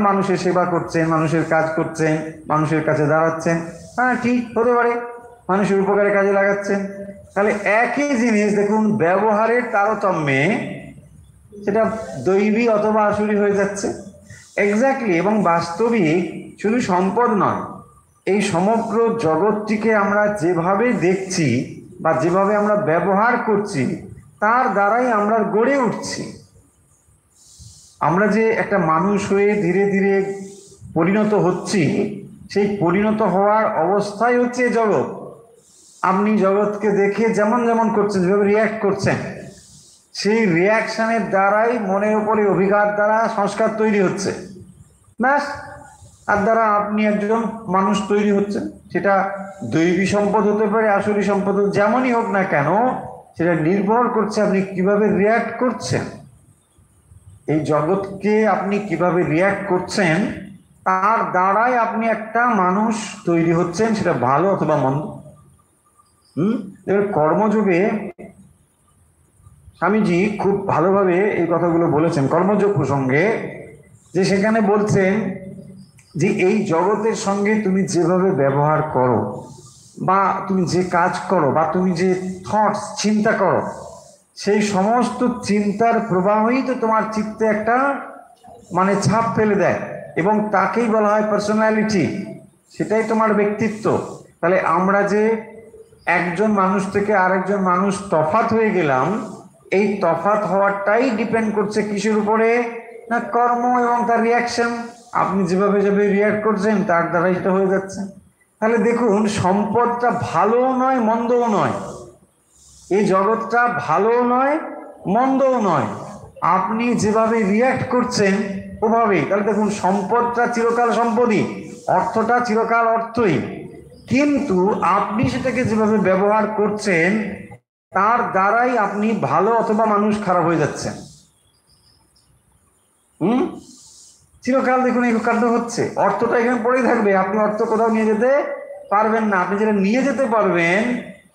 A: মানুষের সেবা করছেন, মানুষের কাজ করছেন, মানুষের কাছে দাঁড়াচ্ছেন, হ্যাঁ ঠিক হতে পারে, মানুষের উপকারে কাজে লাগাচ্ছেন। তাহলে একই জিনিস দেখুন, ব্যবহারের তারতম্যে সেটা দৈবী অথবা আসুরি হয়ে যাচ্ছে। এক্স্যাক্টলি। এবং বাস্তবিক শুধু সম্পদ নয়, এই সমগ্র জগৎটিকে আমরা যেভাবে দেখছি বা যেভাবে আমরা ব্যবহার করছি তার দ্বারাই আমরা গড়ে উঠছি। আমরা যে একটা মানুষ হয়ে ধীরে ধীরে পরিণত হচ্ছি, সেই পরিণত হওয়ার অবস্থাই হচ্ছে জগৎ। আপনি জগৎকে দেখে যেমন যেমন করছেন, যেভাবে রিয়্যাক্ট করছেন, সেই রিয়াকশনের দ্বারাই মনের উপরে অভিঘাত দ্বারা সংস্কার তৈরি হচ্ছে, ব্যাস। তার দ্বারা আপনি একজন মানুষ তৈরি হচ্ছেন। সেটা দৈবী সম্পদ হতে পারে, আসুরি সম্পদ, যেমনই হোক না কেন, সেটা নির্ভর করছে আপনি কিভাবে রিয়্যাক্ট করছেন। এই জগৎকে আপনি কিভাবে রিয়্যাক্ট করছেন তার দ্বারাই আপনি একটা মানুষ তৈরি হচ্ছেন, সেটা ভালো অথবা মন্দ। এবার কর্মযোগে স্বামীজি খুব ভালোভাবে এই কথাগুলো বলেছেন কর্মযোগ প্রসঙ্গে, যে সেখানে বলছেন যে এই জগতের সঙ্গে তুমি যেভাবে ব্যবহার করো বা তুমি যে কাজ করো বা তুমি যে থটস চিন্তা করো, সেই সমস্ত চিন্তার প্রবাহই তো তোমার চিত্তে একটা মানে ছাপ ফেলে দেয়, এবং তাকেই বলা হয় পার্সোনালিটি, সেটাই তোমার ব্যক্তিত্ব। তাহলে আমরা যে একজন মানুষ থেকে আরেকজন মানুষ তফাৎ হয়ে গেলাম, এই তফাৎ হওয়াটাই ডিপেন্ড করছে কিসের উপরে? না কর্ম এবং তার রিয়াকশন। আপনি যেভাবে যেভাবে রিয়াক্ট করছেন তার দ্বারাই সেটা হয়ে যাচ্ছে। তাহলে দেখুন, সম্পদটা ভালোও নয় মন্দও নয়, এই জগৎটা ভালোও নয় মন্দও নয়, আপনি যেভাবে রিয়াক্ট করছেন ওভাবেই। তাহলে দেখুন, সম্পদটা চিরকাল সম্পদই, অর্থটা চিরকাল অর্থই, কিন্তু আপনি সেটাকে যেভাবে ব্যবহার করছেন তার দ্বারাই আপনি ভালো অথবা মানুষ খারাপ হয়ে যাচ্ছেন। চিরকাল দেখুন এই কাণ্ড হচ্ছে। অর্থটা এখানে পড়েই থাকবে, আপনি অর্থ কোথাও নিয়ে যেতে পারবেন না। আপনি যেটা নিয়ে যেতে পারবেন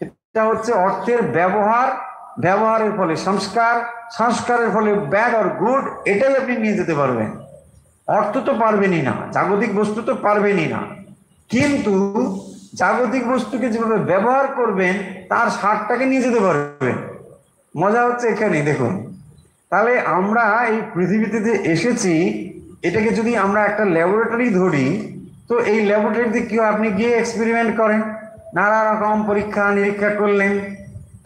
A: এটা হচ্ছে অর্থের ব্যবহার, ব্যবহারের ফলে সংস্কার, সংস্কারের ফলে ব্যাড অর গুড, এটাই আপনি নিয়ে যেতে পারবেন। অর্থ তো পারবেনই না, জাগতিক বস্তু তো পারবেনই না, কিন্তু জাগতিক বস্তুকে যেভাবে ব্যবহার করবেন তার স্বাদটাকে নিয়ে যেতে পারবেন। মজা হচ্ছে এখানে দেখুন। তাহলে আমরা এই পৃথিবীতে যে এসেছি, এটাকে যদি আমরা একটা ল্যাবরেটরি ধরি, তো এই ল্যাবরেটরিতে কি আপনি গিয়ে এক্সপেরিমেন্ট করেন, নানা রকম পরীক্ষা নিরীক্ষা করলেন,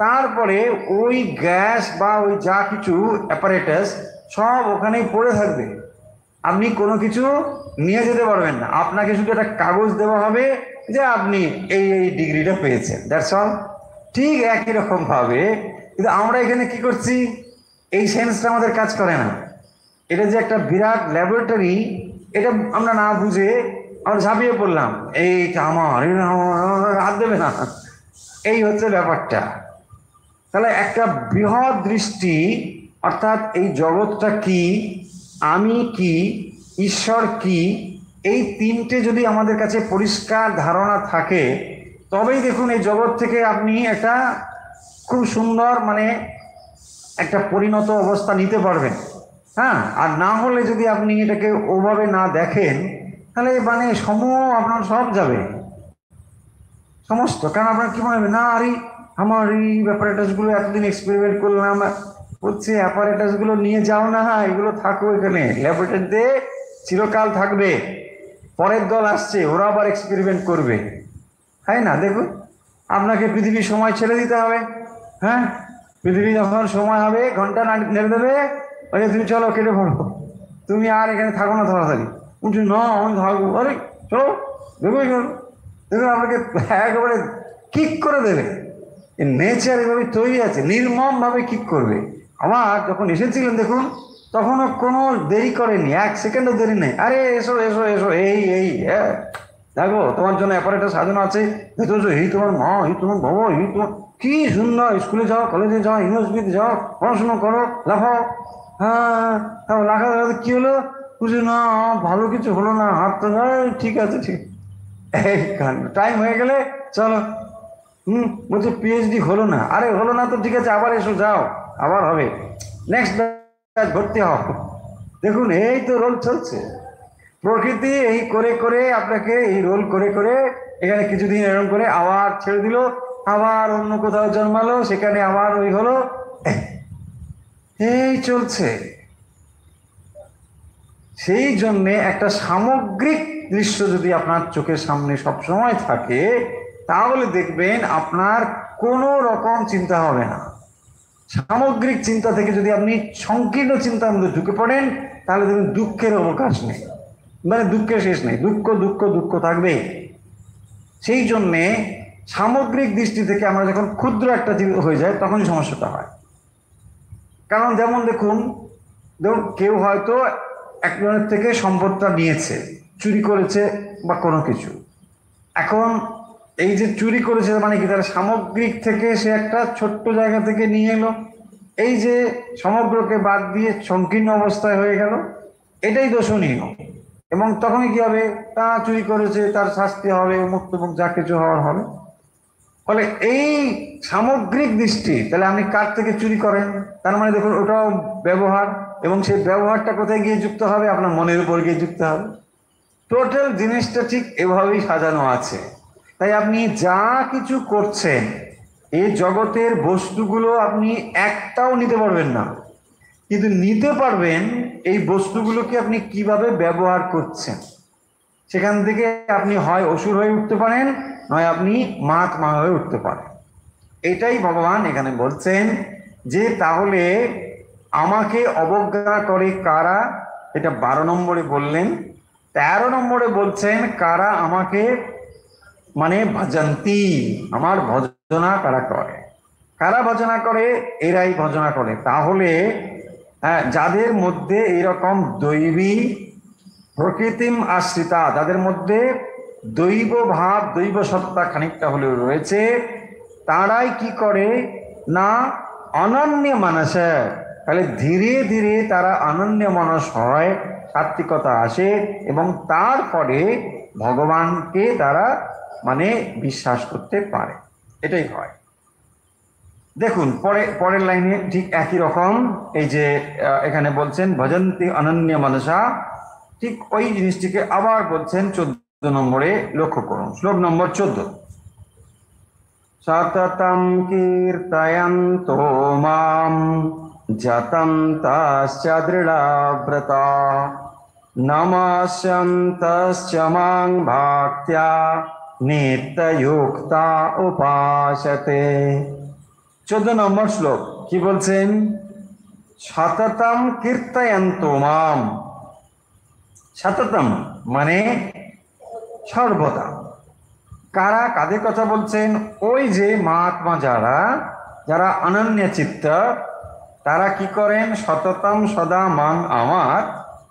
A: তারপরে ওই গ্যাস বা ওই যা কিছু অ্যাপারেটাস সব ওখানেই পড়ে থাকবে, আপনি কোনো কিছু নিয়ে যেতে পারবেন না। আপনাকে শুধু একটা কাগজ দেওয়া হবে যে আপনি এই এই ডিগ্রিটা পেয়েছেন, দ্যাটস অল। ঠিক একই রকম ভাবে কিন্তু আমরা এখানে কি করছি, এই সেন্সটা আমাদের কাজ করে না। এটা যে একটা বিরাট ল্যাবরেটরি, এটা আমরা না বুঝে আমরা ঝাঁপিয়ে পড়লাম, এইটা আমার, হাত দেবে না, এই হচ্ছে ব্যাপারটা। তাহলে একটা বৃহৎ দৃষ্টি, অর্থাৎ এই জগৎটা কি, আমি কি, ঈশ্বর কি, এই তিনটে যদি আমাদের কাছে পরিষ্কার ধারণা থাকে, তবেই দেখুন এই জগৎ থেকে আপনি একটা খুব সুন্দর মানে একটা পরিণত অবস্থা নিতে পারবেন। হ্যাঁ, আর না হলে যদি আপনি এটাকে ওভাবে না দেখেন, তাহলে মানে সমূহ আপনার সব যাবে সমস্ত। কারণ আপনার কি মনে হবে, না আরে আমার এই অ্যাপারেটাসগুলো এতদিন এক্সপেরিমেন্ট করলাম, বলছে অ্যাপারেটাসগুলো নিয়ে যাও না, এগুলো থাকো এখানে ল্যাবরেটরিতে চিরকাল থাকবে, পরের দল আসছে ওরা আবার এক্সপেরিমেন্ট করবে, তাই না? দেখুন, আপনাকে পৃথিবীর সময় ছেড়ে দিতে হবে। হ্যাঁ, পৃথিবী যখন সময় হবে ঘন্টা নেড়ে দেবে, আরে তুমি চলো কেটে পড়ো, তুমি আর এখানে থাকো না তাড়াতাড়ি। বলছি না আমি থাকবো, আরে চলো দেখো দেখুন আপনাকে একেবারে কিক করে দেবে। নেচার এভাবে তৈরি আছে, নির্মম ভাবে কিক করবে। আমার যখন এসেছিলেন দেখুন, তখনও কোনো দেরি করেনি, 1 সেকেন্ডও দেরি নেই। আরে এসো এসো এসো, এই এই দেখো তোমার জন্য অ্যাপারেটাস সাজানো আছে, ভেতরে এই তোমার মা, এই তোমার বাবা, এই তোমার কি সুন্দর, স্কুলে যাও, কলেজে যাও, ইউনিভার্সিটিতে যাও, পড়াশোনা করো, লাফাও। হ্যাঁ, লাখা কি হলো? বুঝি না, ভালো কিছু হলো না, হাত তো ঠিক আছে, ঠিক। এই টাইম হয়ে গেলে চলো। বলছে পিএইচডি হলো না। আরে হলো না তো ঠিক আছে, আবার এসো, যাও, আবার হবে, নেক্সট ব্যাচ ভর্তি হও। দেখুন এই তো রোল চলছে। প্রকৃতি এই করে করে আপনাকে, এই রোল করে করে এখানে কিছুদিন এরকম করে আবার ছেড়ে দিল, আবার অন্য কোথাও জন্মালো, সেখানে আবার ওই হলো, এই চলছে। সেই জন্যে একটা সামগ্রিক দৃশ্য যদি আপনার চোখের সামনে সবসময় থাকে, তাহলে দেখবেন আপনার কোনো রকম চিন্তা হবে না। সামগ্রিক চিন্তা থেকে যদি আপনি সংকীর্ণ চিন্তার মধ্যে ঢুকে পড়েন, তাহলে দেখবেন দুঃখের অবকাশ নেই, মানে দুঃখের শেষ নেই, দুঃখ দুঃখ দুঃখ থাকবে। সেই জন্যে সামগ্রিক দৃষ্টি থেকে আমরা যখন ক্ষুদ্র একটা জিনিস হয়ে যায়, তখনই সমস্যাটা হয়। কারণ যেমন দেখুন, কেউ হয়তো একজনের থেকে সম্পদটা নিয়েছে, চুরি করেছে বা কোনো কিছু। এখন এই যে চুরি করেছে মানে কি, তার সামগ্রিক থেকে সে একটা ছোট্ট জায়গা থেকে নিয়ে এলো, এই যে সমগ্রকে বাদ দিয়ে সংকীর্ণ অবস্থায় হয়ে গেল, এটাই দোষণীয়। এবং তখনই কি হবে, তা চুরি করেছে, তার শাস্তি হবে, মুক্ত মুখ যা কিছু হওয়ার হবে। ফলে এই সামগ্রিক দৃষ্টি, তাহলে আপনি কার থেকে চুরি করেন, তার মানে দেখুন ওটাও ব্যবহার, এবং সেই ব্যবহারটা কোথায় গিয়ে যুক্ত হবে, আপনার মনের উপর গিয়ে যুক্ত হবে। টোটাল জিনিসটা ঠিক এভাবেই সাজানো আছে। তাই আপনি যা কিছু করছেন, এই জগতের বস্তুগুলো আপনি একটাও নিতে পারবেন না, কিন্তু নিতে পারবেন এই বস্তুগুলোকে আপনি কিভাবে ব্যবহার করছেন। সেখান থেকে আপনি হয় অসুর হয়ে উঠতে পারেন, নয় আপনি মহাত্মা হয়ে উঠতে পারেন। এটাই ভগবান এখানে বলছেন, যে তাহলে আমাকে অবজ্ঞা করে কারা, এটা 12 নম্বরে বললেন। 13 নম্বরে বলছেন কারা আমাকে, মানে ভজন্তি, আমার ভজনা কারা করে। কারা ভজনা করে? এরাই ভজনা করে। তাহলে যাদের মধ্যে এরকম দৈবী প্রকৃতিম আশ্রিতা, যাদের মধ্যে দৈব ভাব, দৈব সত্তা খানিকটা হলেও রয়েছে, তারাই কি করে না, অনন্য মানস। তাহলে ধীরে ধীরে তারা অনন্য মানস হয়, সাত্বিকতা আসে, এবং তারপরে ভগবানকে তারা মানে বিশ্বাস করতে পারে। এটাই হয়। দেখুন পরের লাইনে ঠিক একই রকম, এই যে এখানে বলছেন ভজন্তি অনন্য মানসা, ঠিক ওই জিনিসটিকে আবার বলছেন 14 নম্বরে। লক্ষ্য করুন, শ্লোক নম্বর 14। সততম কীর্তয়ন্তো মাম যতম তস্য দৃঢ়ব্রতা নমস্যন্তশ্চ মাং ভক্ত্যা নিত্যযুক্তা উপাসতে। 14 নম্বর শ্লোক কি বলছেন? সততম কীর্তয়ন্তো মাম। সততম মানে সর্বদা। কারা, কাদের কথা বলছেন? ওই যে মহাত্মা যারা, যারা অনন্য চিত্ত, তারা কি করেন? সততম সদা মাং, আমার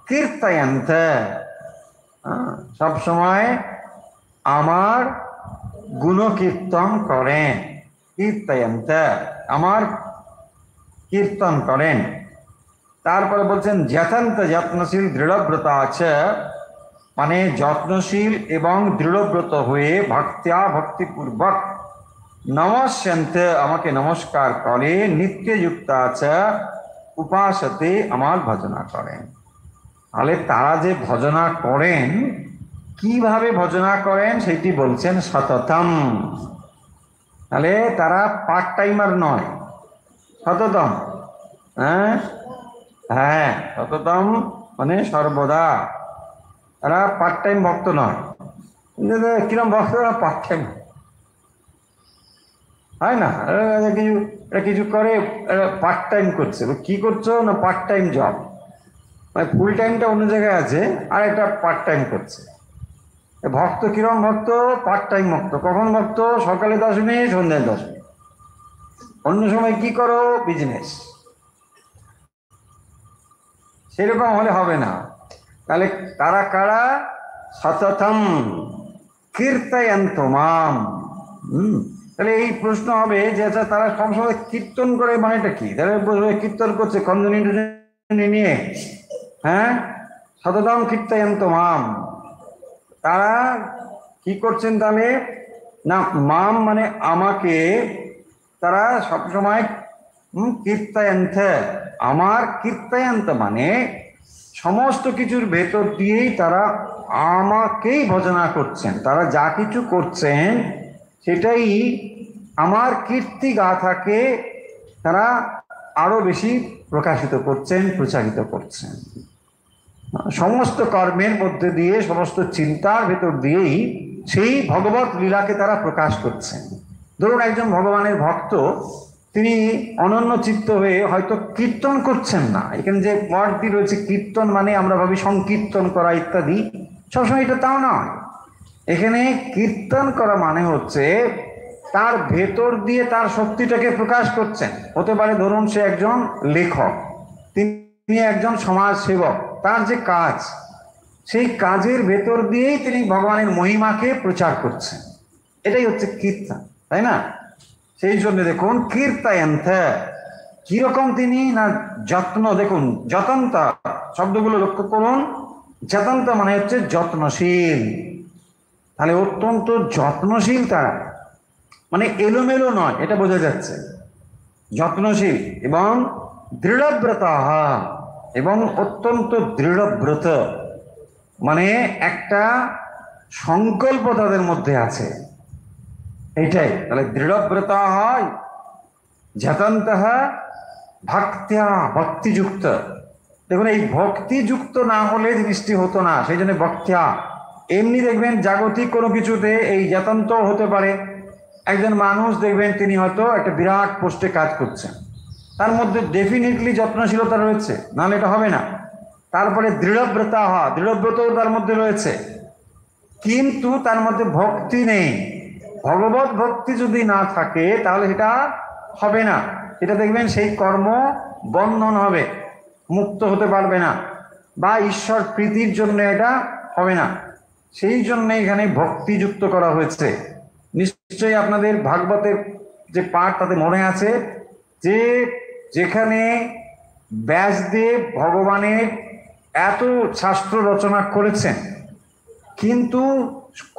A: কীর্তয়ন্ত, সব সময় আমার গুণকীর্তন করেন। কীর্তয়ন্ত আমার কীর্তন করেন। তারপরে বলছেন যথান্ত যত্নশীল দৃঢ়ব্রতা আছে, মানে যত্নশীল এবং দৃঢ়ব্রত হয়ে ভক্ত্যা, ভক্তিপূর্বক নমস্যন্ত, আমাকে নমস্কার করে, নিত্যযুক্ত আছে উপাসতে, আমার ভজনা করেন। তাহলে তারা যে ভজনা করেন, কিভাবে ভজনা করেন সেটি বলছেন সততম। তাহলে তারা পার্ট টাইমার নয়, সততম। হ্যাঁ, সততম মানে সর্বদা। তারা পার্ট টাইম ভক্ত নয়। কিরম ভক্ত? পার্ট টাইম হয় না, কিছু করে পার্ট টাইম করছে। কি করছো না? পার্ট টাইম জব, মানে ফুল টাইমটা অন্য জায়গায় আছে, আর একটা পার্ট টাইম করছে। ভক্ত কিরম ভক্ত? পার্ট টাইম ভক্ত। কখন ভক্ত? সকালে 10 মিনিট, সন্ধ্যায় 10 মিনিট। অন্য সময় কি করো? বিজনেস। সেরকম হলে হবে না। তাহলে তারা কারা? সততম কীর্তয়ন্ত মাম। তাহলে এই প্রশ্ন হবে যে আচ্ছা তারা সবসময় কীর্তন করে, মানেটা কি? তারা কীর্তন করছে খঞ্জনি নিয়ে, হ্যাঁ, সততম কীর্তয়ন্ত মাম। তারা কি করছেন তাহলে? না, মাম মানে আমাকে তারা সবসময় কীর্তয়ন্ত, আমার কীর্তয়ন্ত মানে সমস্ত কিছুর ভেতর দিয়েই তারা আমাকেই ভজনা করছেন। তারা যা কিছু করছেন সেটাই আমার কীর্তি গাথাকে তারা আরো বেশি প্রকাশিত করছেন, প্রচারিত করছেন। সমস্ত কর্মের মধ্যে দিয়ে, সমস্ত চিন্তার ভেতর দিয়েই সেই ভগবত লীলাকে তারা প্রকাশ করছেন। ধরুন একজন ভগবানের ভক্ত, তিনি অনন্য চিত্ত হয়ে হয়তো কীর্তন করছেন না। এখানে যে ওয়ার্ডটি রয়েছে কীর্তন, মানে আমরা ভাবি সংকীর্তন করা ইত্যাদি, সবসময় এটা তাও নয়। এখানে কীর্তন করা মানে হচ্ছে তার ভেতর দিয়ে তার শক্তিটাকে প্রকাশ করছেন। হতে পারে ধরুন সে একজন লেখক, তিনি একজন সমাজ সেবক, তার যে কাজ, সেই কাজের ভেতর দিয়েই তিনি ভগবানের মহিমাকে প্রচার করছেন। এটাই হচ্ছে কীর্তন, তাই না? সেই জন্য দেখুন কীর্তয়ন্ত, কিরকম তিনি না যত্ন। দেখুন যতন্তা শব্দগুলো লক্ষ্য করুন। যতন্তা মানে হচ্ছে যত্নশীল। তাহলে অত্যন্ত যত্নশীল তারা, মানে এলোমেলো নয়, এটা বোঝা যাচ্ছে। যত্নশীল এবং দৃঢ়ব্রত, এবং অত্যন্ত দৃঢ়ব্রত, মানে একটা সংকল্প তাদের মধ্যে আছে, এইটাই। তাহলে দৃঢ়ব্রত হয় যতন্ত ভক্ত্যা, ভক্তিযুক্ত। দেখুন এই ভক্তিযুক্ত না হলে জিনিসটি হতো না, সেই জন্য ভক্ত্যা। এমনি দেখবেন জাগতিক কোনো কিছুতে এই যতন্ত হতে পারে। একজন মানুষ দেখবেন তিনি হয়তো একটা বিরাট পোস্টে কাজ করছেন, তার মধ্যে ডেফিনেটলি যত্নশীলতা রয়েছে, নাহলে এটা হবে না। তারপরে দৃঢ়ব্রত হওয়া, দৃঢ়ব্রতও তার মধ্যে রয়েছে, কিন্তু তার মধ্যে ভক্তি নেই। ভগবত ভক্তি যদি না থাকে তাহলে সেটা হবে না। এটা দেখবেন সেই কর্ম বন্ধন হবে, মুক্ত হতে পারবে না, বা ঈশ্বর প্রীতির জন্য এটা হবে না। সেই জন্য এখানে ভক্তিযুক্ত করা হয়েছে। নিশ্চয়ই আপনাদের ভাগবতের যে পাঠ তাতে মনে আছে যে যেখানে ব্যাসদেব ভগবানের এত শাস্ত্র রচনা করেছেন, কিন্তু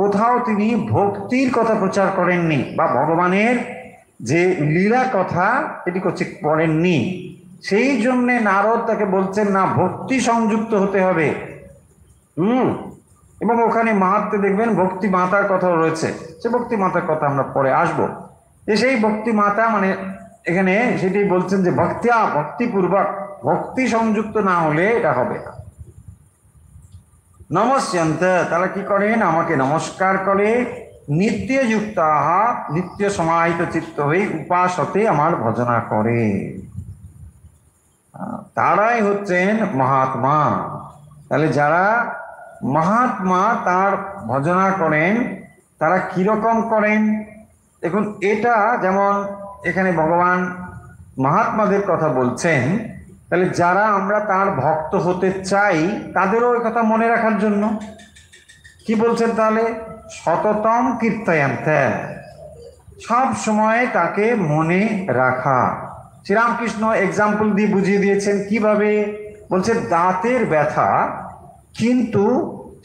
A: কোথাও তিনি ভক্তির কথা প্রচার করেননি, বা ভগবানের যে লীলা কথা এটি করেননি। সেই জন্যে নারদ তাকে বলছেন না, ভক্তি সংযুক্ত হতে হবে। এবং ওখানে মাহাত্মে দেখবেন ভক্তি মাতার কথাও রয়েছে। সে ভক্তি মাতার কথা আমরা পরে আসবো। যে সেই ভক্তি মাতা মানে এখানে সেটি বলছেন যে ভক্তিয়া, ভক্তিপূর্বক, ভক্তি সংযুক্ত না হলে এটা হবে না। নমস্যন্ত, তারা কি করেন? আমাকে নমস্কার করে। নিত্যযুক্ত, নিত্য সমাহিত চিত্ত হয়ে উপাসতে আমার ভজনা করে। তারাই হচ্ছেন মহাত্মা। তাহলে যারা মহাত্মা তার ভজনা করেন, তারা কিরকম করেন? দেখুন এটা যেমন এখানে ভগবান মহাত্মাদের কথা বলছেন, তাহলে যারা আমরা তার ভক্ত হতে চাই তাদেরও এই কথা মনে রাখার জন্য কি বলছেন তাহলে? সততম কীর্তয়ন্ত, সব সময় তাকে মনে রাখা। শ্রীরামকৃষ্ণ এক্সাম্পল দিয়ে বুঝিয়ে দিয়েছেন কিভাবে। বলছে দাঁতের ব্যথা, কিন্তু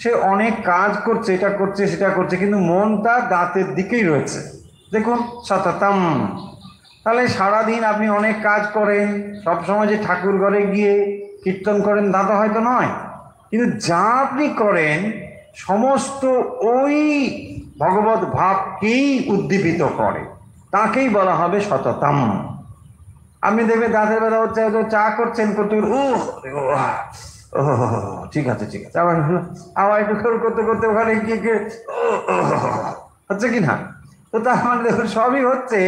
A: সে অনেক কাজ করছে, এটা করছে সেটা করছে, কিন্তু মনটা দাঁতের দিকেই রয়েছে। দেখুন সততম। তাহলে সারাদিন আপনি অনেক কাজ করেন, সবসময় যে ঠাকুর ঘরে গিয়ে কীর্তন করেন তা তো হয়তো নয়, কিন্তু যা আপনি করেন সমস্ত ওই ভগবত ভাবকেই উদ্দীপিত করে, তাকেই বলা হবে সততম। আপনি দেখবেন দাঁতের ব্যথা হচ্ছে, চা করছেন, করতে ঠিক আছে ঠিক আছে, আবার একটু করতে করতে ওখানে গিয়ে হচ্ছে কি না? তো তার মানে দেখুন সবই হচ্ছে,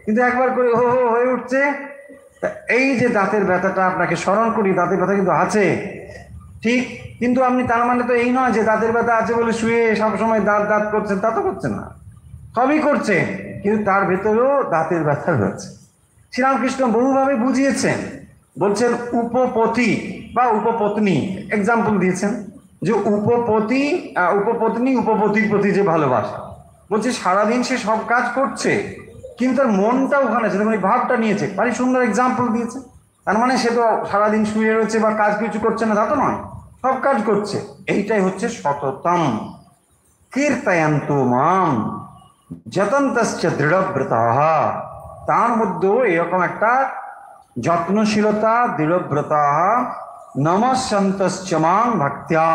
A: কিন্তু একবার করে হয়ে উঠছে। এই যে দাঁতের ব্যথাটা আপনাকে স্মরণ করি, দাঁতের ব্যথা কিন্তু আছে, ঠিক, কিন্তু আপনি তার মানে তো এই নয় যে দাঁতের ব্যথা আছে বলে শুয়ে সবসময় দাঁত দাঁত করছেন, তা তো করছেন না, সবই করছেন, কিন্তু তার ভেতরেও দাঁতের ব্যথা রয়েছে। শ্রীরামকৃষ্ণ বহুভাবে বুঝিয়েছেন, বলছেন উপপতি বা উপপত্নী এক্সাম্পল দিয়েছেন, যে উপপতি উপপত্নী উপপতির প্রতি যে ভালোবাসা, বলছে সারাদিন সে সব কাজ করছে কিন্তু তার মনটা ওখানে আছে, মানে ভাবটা নিয়েছে, ভারী সুন্দর এক্সাম্পল দিয়েছে। তার মানে সে তো সারাদিন শুয়ে রয়েছে বা কাজ কিছু করছে না তা তো নয়, সব কাজ করছে। এইটাই হচ্ছে সততম কীর্তয়ন্তু মাম যতন্তশ্চ দৃঢ়ব্রতাঃ। তার মধ্যেও এরকম একটা যত্নশীলতা, দৃঢ়ব্রতা, নমস্যন্তশ্চ মাং ভক্ত্যা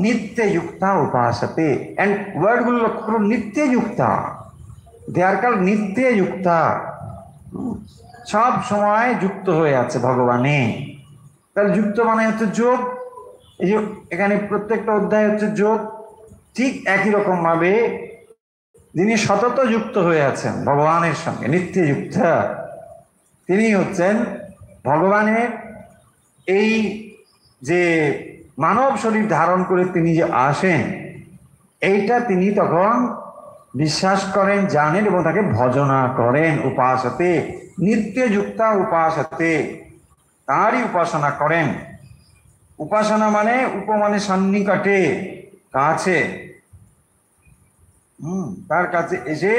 A: নিত্যযুক্তা উপাসতে। এন্ড ওয়ার্ডগুলো লক্ষ্য করুন, নিত্যযুক্তা, দে আর কাল নিত্যযুক্তা, সব সময় যুক্ত হয়ে আছে ভগবানে। তাহলে যুক্ত মানে হচ্ছে যোগ, এই যে এখানে প্রত্যেকটা অধ্যায় হচ্ছে যোগ। ঠিক একই রকম ভাবে যিনি সতত যুক্ত হয়ে আছেন ভগবানের সঙ্গে, নিত্যযুক্ত, তিনি হচ্ছেন ভগবানের এই যে মানব শরীর ধারণ করে তিনি যে আসেন, এইটা তিনি তখন বিশ্বাস করেন, জানেন এবং তাকে ভজনা করেন। উপাসতে নিত্যযুক্তা উপাসতে, তারই উপাসনা করেন। উপাসনা মানে উপমানে সন্নিকটে, কাছে, তার কাছে এসে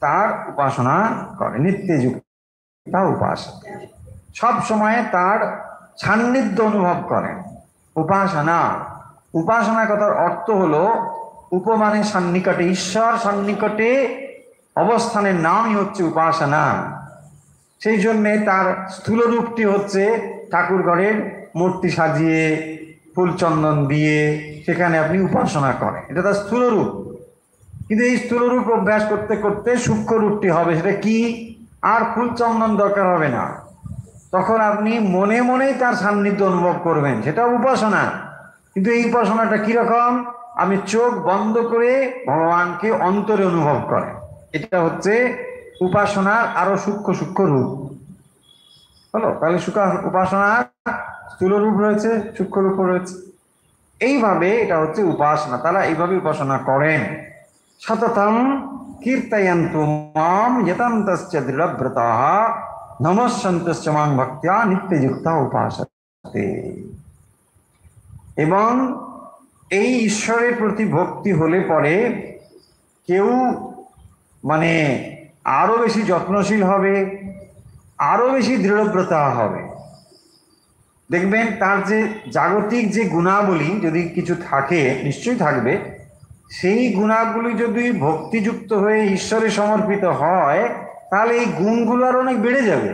A: তার উপাসনা করে। নিত্যযুক্তা উপাসতে, সব সময় তার সান্নিধ্য অনুভব করেন। উপাসনা, উপাসনা কথার অর্থ হলো উপমানে সন্নিকটে, ঈশ্বর সন্নিকটে অবস্থানের নামই হচ্ছে উপাসনা। সেই জন্যে তার স্থূল রূপটি হচ্ছে ঠাকুর ঘরের মূর্তি সাজিয়ে ফুল চন্দন দিয়ে সেখানে আপনি উপাসনা করেন, এটা তার স্থূল রূপ। কিন্তু এই স্থূল রূপ অভ্যাস করতে করতে সূক্ষ্ম রূপটি হবে, সেটা কি? আর ফুল চন্দন দরকার হবে না, তখন আপনি মনে মনেই তার সান্নিধ্য অনুভব করবেন, সেটা উপাসনা। কিন্তু এই উপাসনাটা কিরকম? আমি চোখ বন্ধ করে ভগবানকে অন্তরে অনুভব করে, এটা হচ্ছে উপাসনার আরো সূক্ষ্ম সূক্ষ্ম রূপ হলো। তাহলে উপাসনার স্থূল রূপ রয়েছে, সূক্ষ্ম রূপ রয়েছে, এইভাবে এটা হচ্ছে উপাসনা। তারা এইভাবে উপাসনা করেন। সততম কীর্তয়ন্তু মাম যতন্তশ্চ দৃঢ়ব্রতাঃ নমস্যন্তশ্চ মাং ভক্ত্যা নিত্যযুক্তা উপাসতে। এবং এই ঈশ্বরের প্রতি ভক্তি হলে পরে কেউ মানে আরো বেশি যত্নশীল হবে, আরো বেশি দৃঢ়ব্রতা হবে। দেখবেন তার যে জাগতিক যে গুণাবলী যদি কিছু থাকে, নিশ্চয়ই থাকবে, সেই গুণাগুলি যদি ভক্তিযুক্ত হয়ে ঈশ্বরে সমর্পিত হয়, তাহলে এই গুণগুলো আর অনেক বেড়ে যাবে।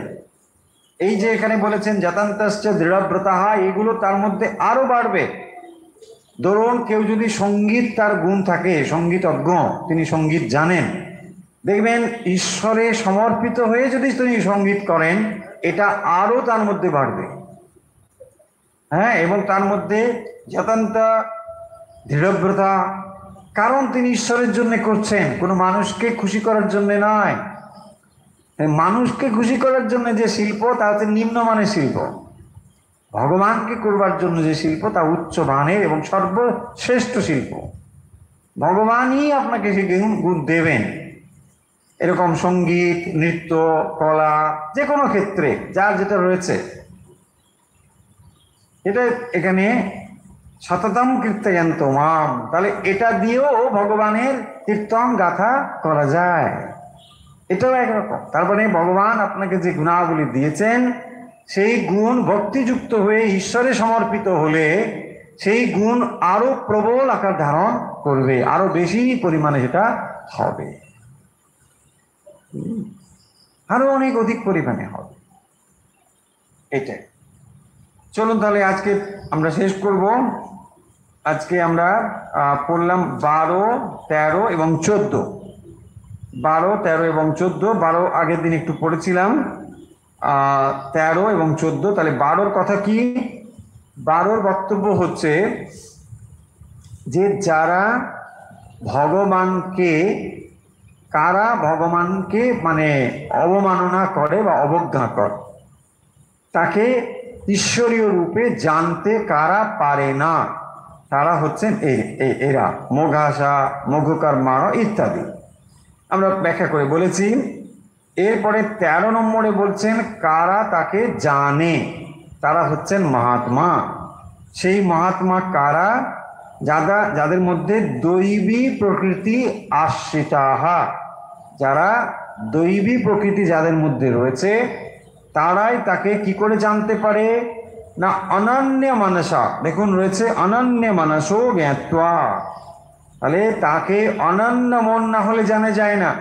A: এই যে এখানে বলেছেন যতন্তশ্চ দৃঢ়ব্রতাঃ, এগুলো তার মধ্যে আরো বাড়বে। ধরুন কেউ যদি সঙ্গীত তার গুণ থাকে, সঙ্গীতজ্ঞ, তিনি সঙ্গীত জানেন, দেখবেন ঈশ্বরে সমর্পিত হয়ে যদি তিনি সঙ্গীত করেন, এটা আরো তার মধ্যে বাড়বে। হ্যাঁ, এবং তার মধ্যে যতন্ত দৃঢ়ব্রতা, কারণ তিনি ঈশ্বরের জন্য করছেন, কোনো মানুষকে খুশি করার জন্য নয়। মানুষকে খুশি করার জন্য যে শিল্প তা হচ্ছে নিম্নমানের শিল্প, ভগবানকে করবার জন্য যে শিল্প তা উচ্চ মানের এবং সর্বশ্রেষ্ঠ শিল্প। ভগবানই আপনাকে সেই গুণ দেবেন। এরকম সঙ্গীত, নৃত্য, কলা, যে কোনো ক্ষেত্রে যার যেটা রয়েছে, এটা এখানে সততম কীর্তয়ন্তু মাম, তাহলে এটা দিয়েও ভগবানের কীর্তন গাথা করা যায়, এটাও একরকম। তারপরে ভগবান আপনাকে যে গুণাবলী দিয়েছেন, সেই গুণ ভক্তিযুক্ত হয়ে ঈশ্বরে সমর্পিত হলে সেই গুণ আরো প্রবল আকার ধারণ করবে, আরো বেশি পরিমাণে সেটা হবে, আরো অনেক অধিক পরিমাণে হবে। এটাই। চলুন তাহলে আজকে আমরা শেষ করব। আজকে আমরা পড়লাম 12, 13 এবং 14। 12, 13 এবং 14। 12 আগের দিন একটু পড়েছিলাম, 13 এবং 14। তাহলে 12র কথা কি? 12র বক্তব্য হচ্ছে যে যারা ভগবানকে, কারা ভগবানকে মানে অবমাননা করে বা অবজ্ঞা করে, তাকে ঈশ্বরীয় রূপে জানতে কারা পারে না, তারা হচ্ছেন এরা মোঘাসা, মোঘকর্মা ইত্যাদি। আমরা ব্যাখ্যা করে বলেছি। এরপরে 13 নম্বরে বলছেন কারা তাকে জানে, তারা হচ্ছেন মহাত্মা। সেই মহাত্মা কারা? যাদের মধ্যে দৈবী প্রকৃতি আশ্রিতাহা, যারা দৈবী প্রকৃতি যাদের মধ্যে রয়েছে তারাই তাকে কি করে জানতে পারে না, অনন্য মানসা। দেখুন রয়েছে অনন্য মানসো জ্ঞাত্বা, তাহলে তাকে অনন্য মন না হলে জানা যায় না।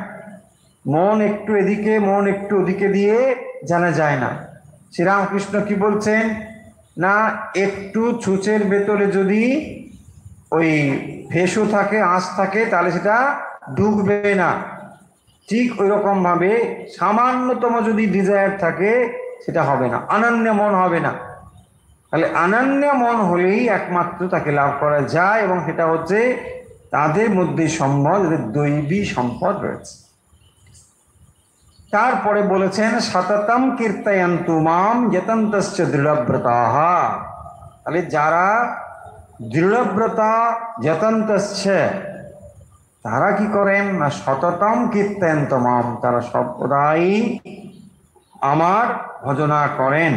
A: মন একটু এদিকে মন একটু ওদিকে দিয়ে জানা যায় না। শ্রীরামকৃষ্ণ কি বলছেন না, একটু ছুঁচের ভেতরে যদি ওই ফেসু থাকে, আঁশ থাকে, তাহলে সেটা ঢুকবে না। ঠিক ওই রকম ভাবে সামান্যতম যদি ডিজায়ার থাকে সেটা হবে না, অনন্য মন হবে না। তাহলে অনন্য মন হলেই একমাত্র তাকে লাভ করা যায়, এবং সেটা হচ্ছে তাদের মধ্যে সম্পদ, যাদের দৈবী সম্পদ রয়েছে। তারপরে বলেছেন সততম কীর্তয়ন্তু মাম যতন্তশ্চ দৃঢ়ব্রতাঃ, তাহলে যারা দৃঢ়ব্রতা যতন্তশ্চ, তারা কি করেন না সততম কীর্তয়ন্ত মাম, তারা সর্বদাই আমার ভজনা করেন,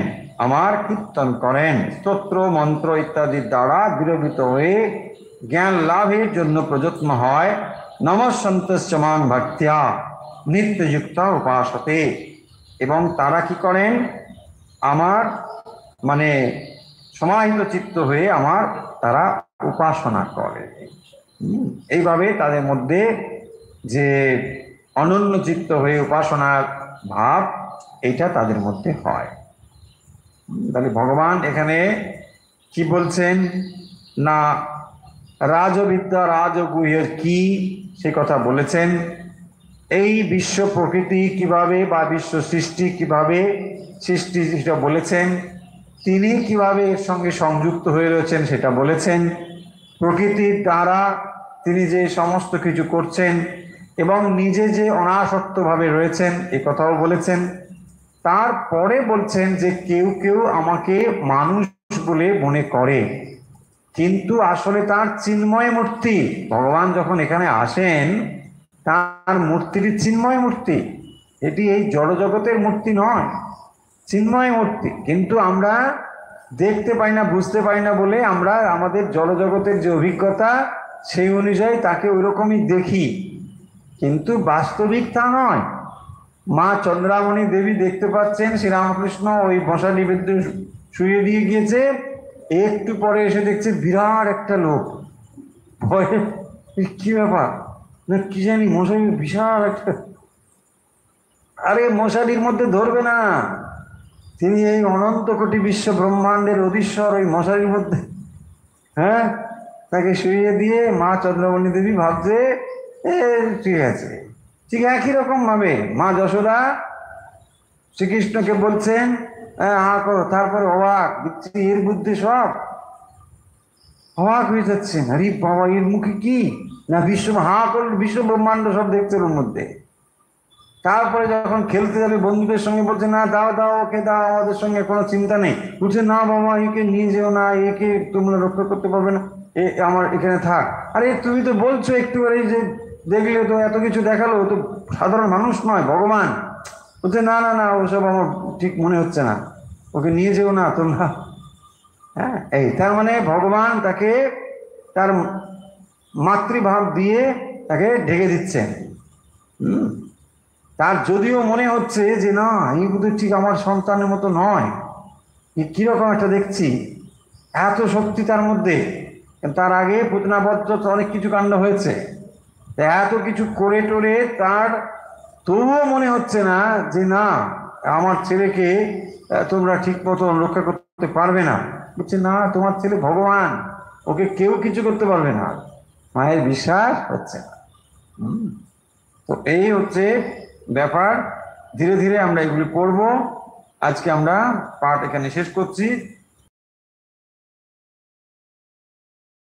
A: আমার কীর্তন করেন, স্তোত্র মন্ত্র ইত্যাদির দ্বারা বিরবিত হয়ে জ্ঞান লাভের জন্য প্রযত্ন হয়। নমঃসন্তশ্চ মাং ভক্ত্যা নিত্যযুক্ত উপাসতে, এবং তারা কি করেন আমার মানে সমাহিত চিত্ত হয়ে আমার তারা উপাসনা করে। এইভাবে তাদের মধ্যে যে অনন্য চিত্ত হয়ে উপাসনার ভাব, এইটা তাদের মধ্যে হয়। তাহলে ভগবান এখানে কি বলছেন না, রাজবিদ্যা রাজগুহ্যের কি সে কথা বলেছেন। এই বিশ্ব প্রকৃতি কিভাবে বা বিশ্ব সৃষ্টি কিভাবে সৃষ্টি সেটা বলেছেন। তিনি কিভাবে এর সঙ্গে সংযুক্ত হয়ে রয়েছেন সেটা বলেছেন। প্রকৃতির দ্বারা তিনি যে সমস্ত কিছু করছেন এবং নিজে যে অনাসক্তভাবে রয়েছেন এ কথাও বলেছেন। তারপরে বলছেন যে কেউ কেউ আমাকে মানুষ বলে মনে করে, কিন্তু আসলে তার চিন্ময় মূর্তি। ভগবান যখন এখানে আসেন তার মূর্তিটি চিন্ময় মূর্তি, এটি এই জড়জগতের মূর্তি নয়, চিন্ময় মূর্তি। কিন্তু আমরা দেখতে পাই না, বুঝতে পারি না বলে আমরা আমাদের জড়জগতের যে অভিজ্ঞতা সেই অনুযায়ী তাকে ওইরকমই দেখি, কিন্তু বাস্তবিক তা নয়। মা চন্দ্রামণি দেবী দেখতে পাচ্ছেন শ্রীরামকৃষ্ণ ওই মশালি বিদ্যুৎ শুয়ে দিয়ে গিয়েছে, একটু পরে এসে দেখছে বিরাট একটা লোক, ভয়ে কি ব্যাপার না কি জানি, মশারি বিশাল একটা, আরে মশারির মধ্যে ধরবে না, তিনি এই অনন্ত কোটি বিশ্ব ব্রহ্মাণ্ডের অধীশ্বর, ওই মশারির মধ্যে। হ্যাঁ, তাকে শুয়ে দিয়ে মা চন্দ্রমণি দেবী ভাবছে ঠিক আছে। ঠিক একই রকম ভাবে মা যশোদা শ্রীকৃষ্ণকে বলছেন হা করো, তারপরে অবাক দিচ্ছি, এর বুদ্ধি সব অবাক হয়ে যাচ্ছেন, আরে বাবা এর মুখে কি না, বিশ্ব হা করল, বিশ্ব ব্রহ্মাণ্ড সব দেখছে ওর মধ্যে। তারপরে যখন খেলতে যাবে বন্ধুদের সঙ্গে বলছে না দাও দাও ওকে দাও, আমাদের সঙ্গে কোনো চিন্তা নেই। বলছে না বাবা একে নিয়ে যেও না, একে তোমরা রক্ষা করতে পারবে না, এ আমার এখানে থাক। আরে তুমি তো বলছো একটুবারে যে দেখলে তো এত কিছু দেখালো, তো সাধারণ মানুষ নয় ভগবান। বলছে না না না ওসব আমার ঠিক মনে হচ্ছে না, ওকে নিয়ে যেও না তোমরা। হ্যাঁ, এই তার মানে ভগবান তাকে তার মাতৃভাব দিয়ে তাকে ঢেকে দিচ্ছেন। তার যদিও মনে হচ্ছে যে না এই বোধহয় ঠিক আমার সন্তানের মতো নয়, কিরকম একটা দেখছি, এত শক্তি তার মধ্যে। তার আগে পুতনাবদ্ধ অনেক কিছু কাণ্ড হয়েছে, এত কিছু করে টোরে তার তবুও মনে হচ্ছে না যে না আমার ছেলেকে তোমরা ঠিক মতো রক্ষা করতে পারবে না। বলছে না তোমার ছেলে ভগবান, ওকে কেউ কিছু করতে পারবে না। মায়ের বিশ্বাস হচ্ছে না। তো এই হচ্ছে ব্যাপার। ধীরে ধীরে আমরা এগুলি পড়ব। আজকে আমরা পাঠ এখানে শেষ করছি।